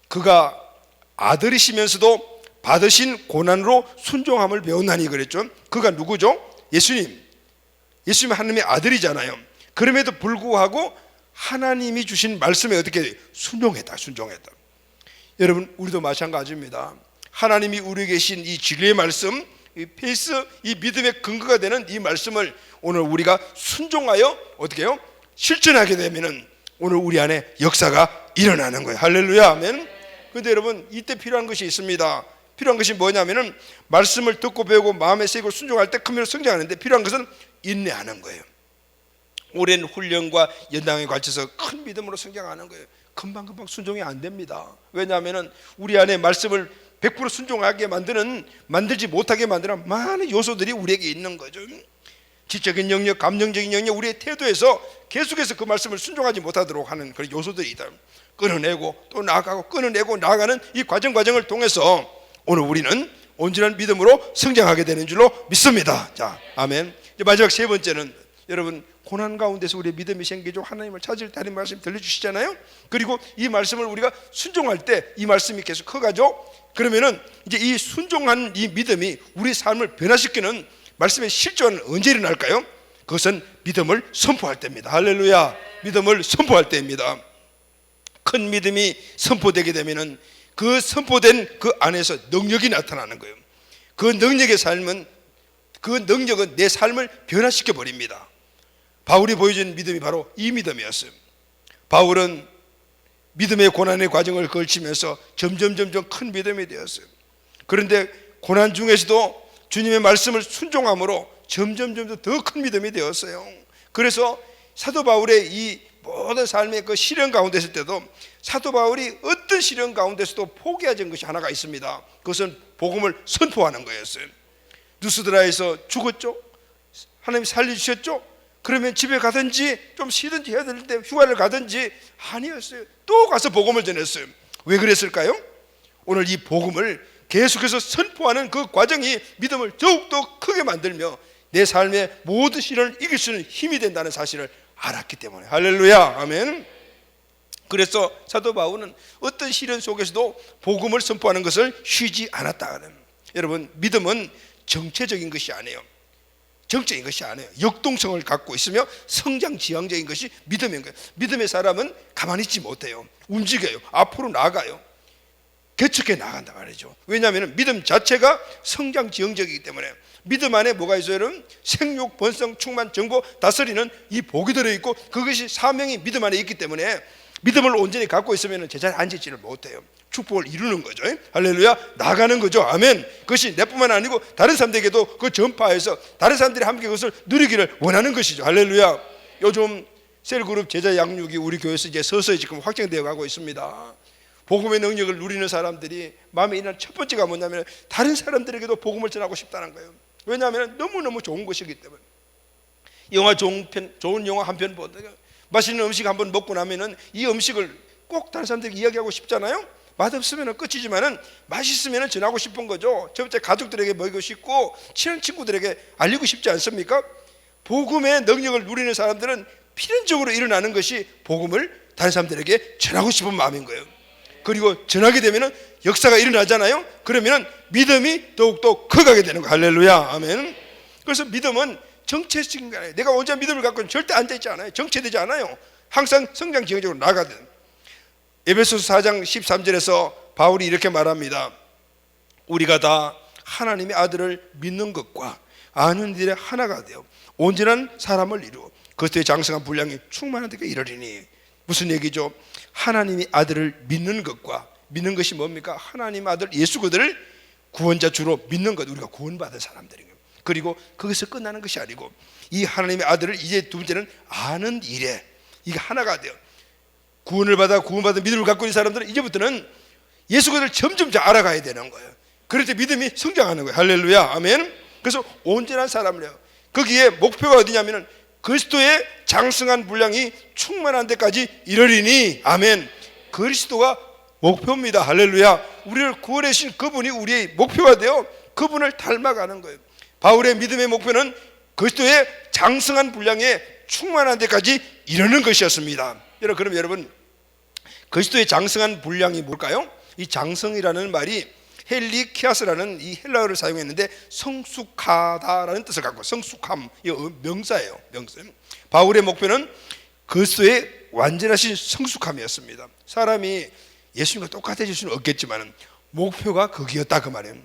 그가 아들이시면서도 받으신 고난으로 순종함을 배웠나니 그랬죠. 그가 누구죠? 예수님. 예수님 하나님의 아들이잖아요. 그럼에도 불구하고 하나님이 주신 말씀에 어떻게 순종했다. 여러분 우리도 마찬가지입니다. 하나님이 우리에게 계신 이 진리의 말씀, 이 페이스, 이 믿음의 근거가 되는 이 말씀을 오늘 우리가 순종하여 어떻게 해요? 실천하게 되면은 오늘 우리 안에 역사가 일어나는 거예요. 할렐루야. 아멘. 그런데 여러분 이때 필요한 것이 있습니다. 필요한 것이 뭐냐면은 말씀을 듣고 배우고 마음에 새기고 순종할 때 크면 성장하는데 필요한 것은 인내하는 거예요. 오랜 훈련과 연단에 걸쳐서 큰 믿음으로 성장하는 거예요. 금방금방 순종이 안 됩니다. 왜냐하면 우리 안에 말씀을 100% 순종하게 만들지 못하게 만드는 많은 요소들이 우리에게 있는 거죠. 지적인 영역, 감정적인 영역, 우리의 태도에서 계속해서 그 말씀을 순종하지 못하도록 하는 그런 요소들이 있다. 끊어내고 또 나아가고 끊어내고 나아가는 이 과정을 통해서 오늘 우리는 온전한 믿음으로 성장하게 되는 줄로 믿습니다. 자, 아멘. 이제 마지막 세 번째는 여러분, 고난 가운데서 우리의 믿음이 생기죠. 하나님을 찾을 때 하나님 말씀 들려주시잖아요. 그리고 이 말씀을 우리가 순종할 때 이 말씀이 계속 커가죠. 그러면은 이제 이 순종한 이 믿음이 우리 삶을 변화시키는 말씀의 실존은 언제 일어날까요? 그것은 믿음을 선포할 때입니다. 할렐루야. 믿음을 선포할 때입니다. 큰 믿음이 선포되게 되면은 그 선포된 그 안에서 능력이 나타나는 거예요. 그 능력의 삶은, 그 능력은 내 삶을 변화시켜 버립니다. 바울이 보여준 믿음이 바로 이 믿음이었어요. 바울은 믿음의 고난의 과정을 걸치면서 점점 큰 믿음이 되었어요. 그런데 고난 중에서도 주님의 말씀을 순종함으로 점점 더 큰 믿음이 되었어요. 그래서 사도 바울의 이 모든 삶의 그 시련 가운데 있을 때도 사도 바울이 어떤 시련 가운데서도 포기하지 않은 것이 하나가 있습니다. 그것은 복음을 선포하는 거였어요. 누스드라에서 죽었죠. 하나님이 살려주셨죠. 그러면 집에 가든지 좀 쉬든지 해야 될 때 휴가를 가든지 아니었어요. 또 가서 복음을 전했어요. 왜 그랬을까요? 오늘 이 복음을 계속해서 선포하는 그 과정이 믿음을 더욱더 크게 만들며 내 삶의 모든 시련을 이길 수 있는 힘이 된다는 사실을 알았기 때문에. 할렐루야. 아멘. 그래서 사도 바울은 어떤 시련 속에서도 복음을 선포하는 것을 쉬지 않았다. 여러분, 믿음은 정체적인 것이 아니에요. 정적인 것이 아니에요. 역동성을 갖고 있으며 성장 지향적인 것이 믿음인 거예요. 믿음의 사람은 가만히 있지 못해요. 움직여요. 앞으로 나아가요. 개척해 나간다 말이죠. 왜냐하면 믿음 자체가 성장 지향적이기 때문에. 믿음 안에 뭐가 있어요? 여러분? 생육, 번성, 충만, 정보, 다스리는 이 복이 들어있고 그것이 사명이 믿음 안에 있기 때문에 믿음을 온전히 갖고 있으면 제자리에 앉아있지를 못해요. 축복을 이루는 거죠. 할렐루야. 나가는 거죠. 아멘. 그것이 내뿐만 아니고 다른 사람들에게도 그 전파해서 다른 사람들이 함께 그것을 누리기를 원하는 것이죠. 할렐루야. 요즘 셀그룹 제자 양육이 우리 교회에서 이제 서서히 지금 확장되어 가고 있습니다. 복음의 능력을 누리는 사람들이 마음에 있는 첫 번째가 뭐냐면 다른 사람들에게도 복음을 전하고 싶다는 거예요. 왜냐하면 너무너무 좋은 것이기 때문에. 영화 좋은 영화 한 편 보다 맛있는 음식 한번 먹고 나면은 이 음식을 꼭 다른 사람들에게 이야기하고 싶잖아요. 맛없으면 끝이지만은 맛있으면 전하고 싶은 거죠. 저번에 가족들에게 먹이고 싶고 친한 친구들에게 알리고 싶지 않습니까? 복음의 능력을 누리는 사람들은 필연적으로 일어나는 것이 복음을 다른 사람들에게 전하고 싶은 마음인 거예요. 그리고 전하게 되면은 역사가 일어나잖아요. 그러면은 믿음이 더욱더 커가게 되는 거예요. 할렐루야. 아멘. 그래서 믿음은 정체적인 거 아니에요. 내가 온전한 믿음을 갖고는 절대 앉아있지 않아요. 정체되지 않아요. 항상 성장 지향적으로 나가든. 에베소서 4장 13절에서 바울이 이렇게 말합니다. 우리가 다 하나님의 아들을 믿는 것과 아는 일에 하나가 되어 온전한 사람을 이루어 그것에 장성한 분량이 충만한 데가 이르리니. 무슨 얘기죠? 하나님의 아들을 믿는 것과, 믿는 것이 뭡니까? 하나님 아들 예수 그들을 구원자 주로 믿는 것. 우리가 구원받은 사람들인 거예요. 그리고 거기서 끝나는 것이 아니고 이 하나님의 아들을 이제 두 번째는 아는 일에, 이게 하나가 돼요. 구원을 받아 구원받은 믿음을 갖고 있는 사람들은 이제부터는 예수 그들을 점점 더 알아가야 되는 거예요. 그럴 때 믿음이 성장하는 거예요. 할렐루야. 아멘. 그래서 온전한 사람이래요. 거기에 목표가 어디냐면은 그리스도의 장성한 분량이 충만한 데까지 이르리니. 아멘. 그리스도가 목표입니다. 할렐루야. 우리를 구원해 주신 그분이 우리의 목표가 되어 그분을 닮아가는 거예요. 바울의 믿음의 목표는 그리스도의 장성한 분량에 충만한 데까지 이르는 것이었습니다. 그럼 여러분, 그리스도의 장성한 분량이 뭘까요? 이 장성이라는 말이 헬리키아스라는 이 헬라어를 사용했는데 성숙하다라는 뜻을 갖고, 성숙함, 이 명사예요. 명사. 바울의 목표는 그리스도의 완전하신 성숙함이었습니다. 사람이 예수님과 똑같아질 수는 없겠지만 목표가 거기였다 그 말이에요.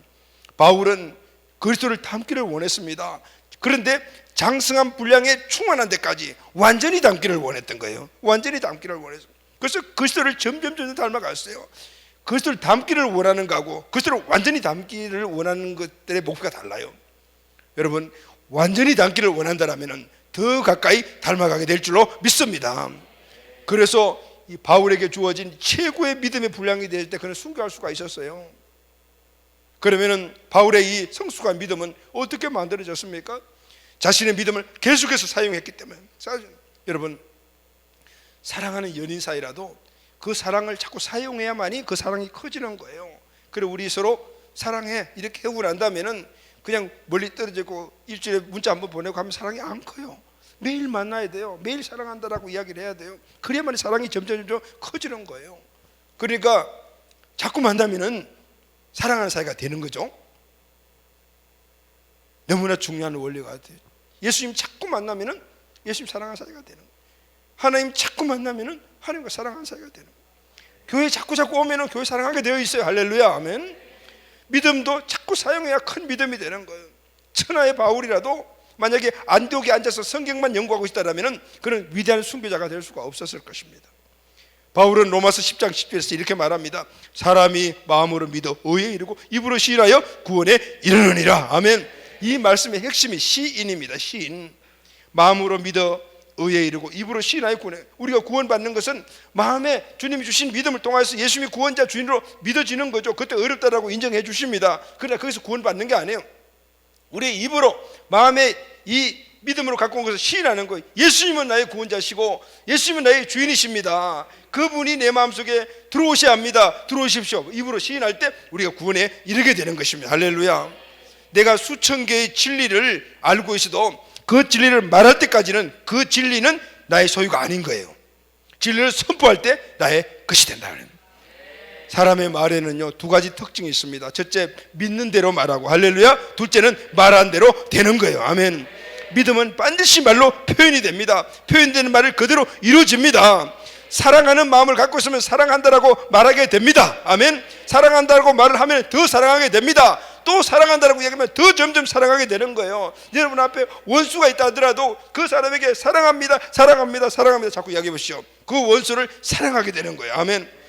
바울은 그리스도를 닮기를 원했습니다. 그런데 장성한 분량에 충만한 데까지 완전히 닮기를 원했던 거예요. 완전히 닮기를 원했어요. 그래서 그리스도를 점점 닮아갔어요. 그리스도를 닮기를 원하는 거하고 그리스도를 완전히 닮기를 원하는 것들의 목표가 달라요. 여러분, 완전히 닮기를 원한다면 더 가까이 닮아가게 될 줄로 믿습니다. 그래서 이 바울에게 주어진 최고의 믿음의 분량이 될 때 그는 순교할 수가 있었어요. 그러면은 바울의 이 성숙한 믿음은 어떻게 만들어졌습니까? 자신의 믿음을 계속해서 사용했기 때문에. 여러분, 사랑하는 연인 사이라도 그 사랑을 자꾸 사용해야만이 그 사랑이 커지는 거예요. 그리고 우리 서로 사랑해 이렇게 하고 난다면은 그냥 멀리 떨어지고 일주일에 문자 한번 보내고 하면 사랑이 안 커요. 매일 만나야 돼요. 매일 사랑한다라고 이야기를 해야 돼요. 그래야만 사랑이 점점 커지는 거예요. 그러니까 자꾸 만나면은 사랑하는 사이가 되는 거죠. 너무나 중요한 원리가 같아요. 예수님 자꾸 만나면은 예수님 사랑하는 사이가 되는 거예요. 하나님 자꾸 만나면은 하나님과 사랑하는 사이가 되는 거예요. 교회 자꾸 오면은 교회 사랑하게 되어 있어요. 할렐루야, 아멘. 믿음도 자꾸 사용해야 큰 믿음이 되는 거예요. 천하의 바울이라도 만약에 안디옥에 앉아서 성경만 연구하고 있다라면은 그는 위대한 순교자가 될 수가 없었을 것입니다. 바울은 로마서 10장 10절에서 이렇게 말합니다. 사람이 마음으로 믿어 의에 이르고 입으로 시인하여 구원에 이르느니라. 아멘. 이 말씀의 핵심이 시인입니다. 시인. 마음으로 믿어 의에 이르고 입으로 시인하여 구원해. 우리가 구원받는 것은 마음에 주님이 주신 믿음을 통해서 예수님이 구원자 주인으로 믿어지는 거죠. 그때 어렵다라고 인정해 주십니다. 그러나 거기서 구원받는 게 아니에요. 우리의 입으로 마음에 이 믿음으로 갖고 온 것을 시인하는 거예요. 예수님은 나의 구원자시고 예수님은 나의 주인이십니다. 그분이 내 마음속에 들어오셔야 합니다. 들어오십시오. 입으로 시인할 때 우리가 구원에 이르게 되는 것입니다. 할렐루야. 내가 수천 개의 진리를 알고 있어도 그 진리를 말할 때까지는 그 진리는 나의 소유가 아닌 거예요. 진리를 선포할 때 나의 것이 된다. 사람의 말에는요 두 가지 특징이 있습니다. 첫째, 믿는 대로 말하고, 할렐루야. 둘째는 말한 대로 되는 거예요. 아멘. 믿음은 반드시 말로 표현이 됩니다. 표현되는 말을 그대로 이루어집니다. 사랑하는 마음을 갖고 있으면 사랑한다라고 말하게 됩니다. 아멘. 사랑한다라고 말을 하면 더 사랑하게 됩니다. 또 사랑한다라고 얘기하면 더 점점 사랑하게 되는 거예요. 여러분 앞에 원수가 있다 하더라도 그 사람에게 사랑합니다, 사랑합니다, 사랑합니다 자꾸 이야기해 보시오. 그 원수를 사랑하게 되는 거예요. 아멘.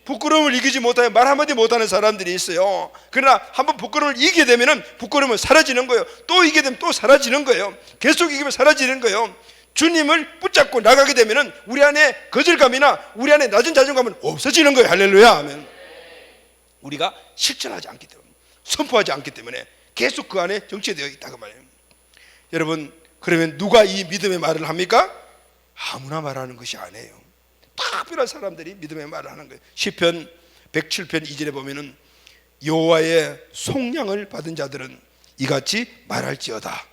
부끄러움을 이기지 못하여 말 한마디 못하는 사람들이 있어요. 그러나 한번 부끄러움을 이기게 되면 부끄러움은 사라지는 거예요. 또 이기게 되면 또 사라지는 거예요. 계속 이기면 사라지는 거예요. 주님을 붙잡고 나가게 되면 우리 안에 거절감이나 우리 안에 낮은 자존감은 없어지는 거예요. 할렐루야. 아멘. 우리가 실천하지 않기 때문에, 선포하지 않기 때문에 계속 그 안에 정체되어 있다고 말해요. 여러분, 그러면 누가 이 믿음의 말을 합니까? 아무나 말하는 것이 아니에요. 특별한 사람들이 믿음의 말을 하는 거예요. 시편 107편 2절에 보면은 여호와의 속량을 받은 자들은 이같이 말할지어다.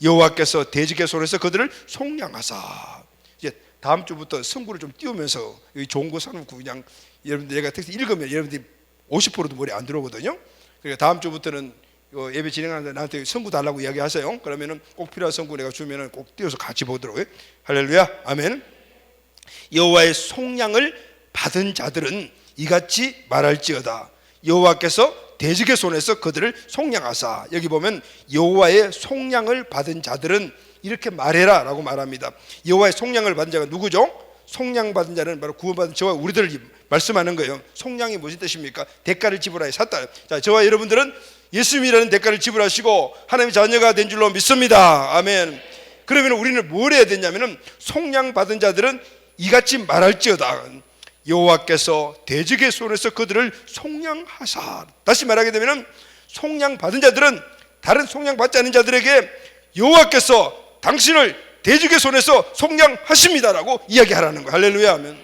여호와께서 대적의 손에서 그들을 속량하사. 이제 다음 주부터 성구를 좀 띄우면서 좋은 거 사놓고 그냥 여러분들 내가 텍스트 읽으면 여러분들이 50%도 머리 안 들어오거든요. 그러니까 다음 주부터는 예배 진행하는데 나한테 성구 달라고 이야기하세요. 그러면은 꼭 필요한 성구 내가 주면은 꼭 띄워서 같이 보도록 해요. 할렐루야, 아멘. 여호와의 속량을 받은 자들은 이같이 말할지어다. 여호와께서 대적의 손에서 그들을 속량하사. 여기 보면 여호와의 속량을 받은 자들은 이렇게 말해라 라고 말합니다. 여호와의 속량을 받은 자가 누구죠? 속량 받은 자는 바로 구원받은 저와 우리들을 말씀하는 거예요. 속량이 무슨 뜻입니까? 대가를 지불하여 샀다. 자, 저와 여러분들은 예수님이라는 대가를 지불하시고 하나님의 자녀가 된 줄로 믿습니다. 아멘. 그러면 우리는 뭘 해야 되냐면은 속량 받은 자들은 이같이 말할지어다. 여호와께서 대적의 손에서 그들을 속량하사. 다시 말하게 되면 속량 받은 자들은 다른 속량 받지 않은 자들에게 여호와께서 당신을 대적의 손에서 속량하십니다라고 이야기하라는 거예요. 할렐루야 하면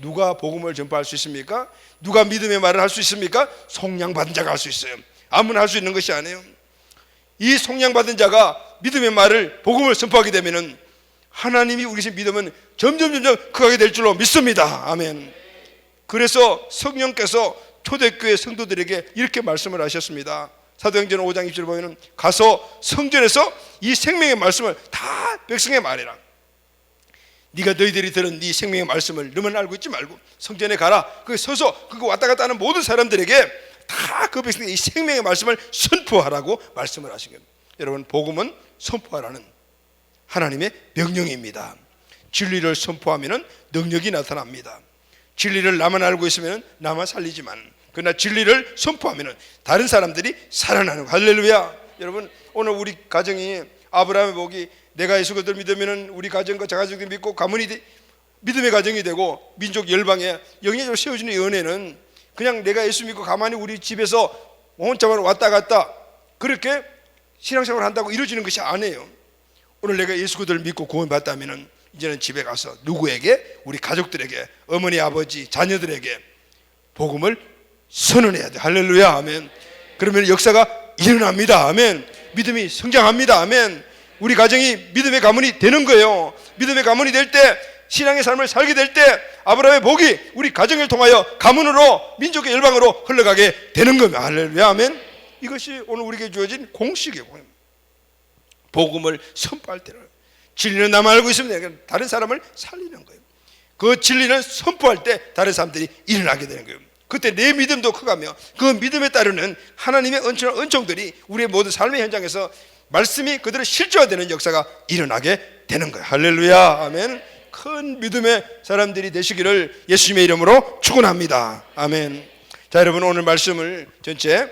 누가 복음을 전파할 수 있습니까? 누가 믿음의 말을 할 수 있습니까? 속량 받은 자가 할 수 있어요. 아무나 할 수 있는 것이 아니에요. 이 속량 받은 자가 믿음의 말을 복음을 선포하게 되면은 하나님이 우리 믿음은 점점 크게 될 줄로 믿습니다. 아멘. 그래서 성령께서 초대교회 성도들에게 이렇게 말씀을 하셨습니다. 사도행전 5장 20절에 보면 가서 성전에서 이 생명의 말씀을 다 백성에 말해라. 네가 너희들이 들은 네 생명의 말씀을 너만 알고 있지 말고 성전에 가라. 거기 서서 그거 왔다 갔다 하는 모든 사람들에게 다 그 백성의 이 생명의 말씀을 선포하라고 말씀을 하신 겁니다. 여러분, 복음은 선포하라는 하나님의 명령입니다. 진리를 선포하면 능력이 나타납니다. 진리를 나만 알고 있으면 나만 살리지만 그러나 진리를 선포하면 다른 사람들이 살아나는 거예요. 할렐루야. 여러분, 오늘 우리 가정이 아브라함의 복이 내가 예수 그리스도를 믿으면 우리 가정과 자가족들 믿고 가문이 믿음의 가정이 되고 민족 열방에 영예적으로 세워지는 연애는 그냥 내가 예수 믿고 가만히 우리 집에서 혼자만 왔다 갔다 그렇게 신앙생활을 한다고 이루어지는 것이 아니에요. 오늘 내가 예수 그리스도를 믿고 구원받다면 이제는 집에 가서 누구에게? 우리 가족들에게, 어머니, 아버지, 자녀들에게 복음을 선언해야 돼. 할렐루야, 아멘. 그러면 역사가 일어납니다. 아멘. 믿음이 성장합니다. 아멘. 우리 가정이 믿음의 가문이 되는 거예요. 믿음의 가문이 될 때, 신앙의 삶을 살게 될 때 아브라함의 복이 우리 가정을 통하여 가문으로, 민족의 열방으로 흘러가게 되는 겁니다. 할렐루야, 아멘. 이것이 오늘 우리에게 주어진 공식이에요. 복음을 선포할 때는 진리는 나만 알고 있으면 다른 사람을 살리는 거예요. 그 진리는 선포할 때 다른 사람들이 일어나게 되는 거예요. 그때 내 믿음도 커가며 그 믿음에 따르는 하나님의 은총들이 우리의 모든 삶의 현장에서 말씀이 그대로 실제화되는 역사가 일어나게 되는 거예요. 할렐루야, 아멘. 큰 믿음의 사람들이 되시기를 예수님의 이름으로 축원합니다. 아멘. 자, 여러분, 오늘 말씀을 전체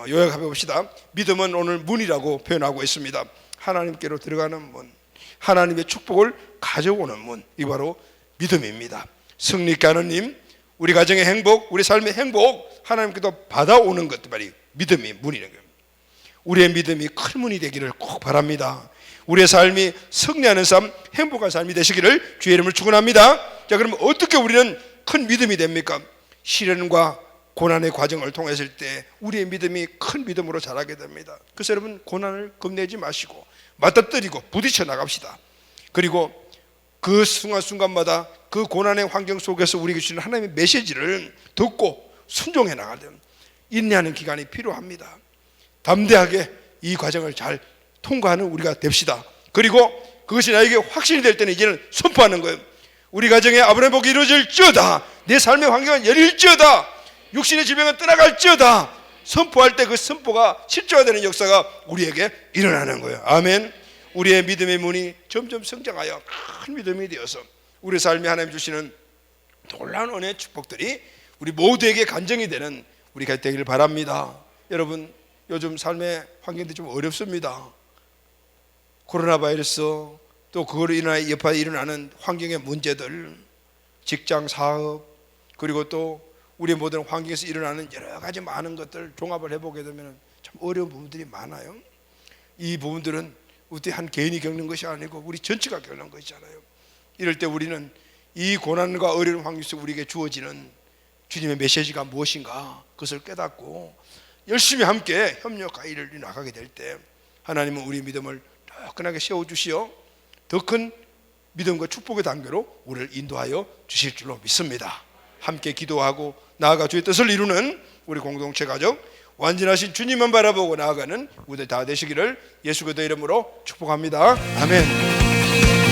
요약해 봅시다. 믿음은 오늘 문이라고 표현하고 있습니다. 하나님께로 들어가는 문, 하나님의 축복을 가져오는 문, 이 바로 믿음입니다. 승리 있게 하는 님, 우리 가정의 행복, 우리 삶의 행복, 하나님께도 받아오는 것도 말이 믿음이 문이라는 겁니다. 우리의 믿음이 큰 문이 되기를 꼭 바랍니다. 우리의 삶이 승리하는 삶, 행복한 삶이 되시기를 주의 이름을 축원합니다. 자, 그러면 어떻게 우리는 큰 믿음이 됩니까? 시련과 고난의 과정을 통했을 때 우리의 믿음이 큰 믿음으로 자라게 됩니다. 그래서 여러분, 고난을 겁내지 마시고 맞닥뜨리고 부딪혀 나갑시다. 그리고 그 순간순간마다 그 고난의 환경 속에서 우리에게 주시는 하나님의 메시지를 듣고 순종해 나가야 됩니다. 인내하는 기간이 필요합니다. 담대하게 이 과정을 잘 통과하는 우리가 됩시다. 그리고 그것이 나에게 확신이 될 때는 이제는 선포하는 거예요. 우리 가정에 아브라함의 복이 이루어질지어다, 내 삶의 환경은 열릴지어다, 육신의 질병은 떠나갈지어다, 선포할 때 그 선포가 실제화되는 역사가 우리에게 일어나는 거예요. 아멘. 우리의 믿음의 문이 점점 성장하여 큰 믿음이 되어서 우리 삶에 하나님 주시는 놀라운 은혜의 축복들이 우리 모두에게 간증이 되는 우리가 되기를 바랍니다. 여러분, 요즘 삶의 환경들이 좀 어렵습니다. 코로나 바이러스, 또 그거로 인하여 여파에 일어나는 환경의 문제들, 직장, 사업, 그리고 또 우리 모든 환경에서 일어나는 여러 가지 많은 것들 종합을 해보게 되면 참 어려운 부분들이 많아요. 이 부분들은 어떻게 한 개인이 겪는 것이 아니고 우리 전체가 겪는 것이잖아요. 이럴 때 우리는 이 고난과 어려운 환경 속에 우리에게 주어지는 주님의 메시지가 무엇인가, 그것을 깨닫고 열심히 함께 협력하여 일을 나가게 될 때 하나님은 우리 믿음을 끈하게 세워주시어 더 큰 믿음과 축복의 단계로 우리를 인도하여 주실 줄로 믿습니다. 함께 기도하고 나아가 주의 뜻을 이루는 우리 공동체 가족, 완전하신 주님만 바라보고 나아가는 우리 다 되시기를 예수 그리스도의 이름으로 축복합니다. 아멘.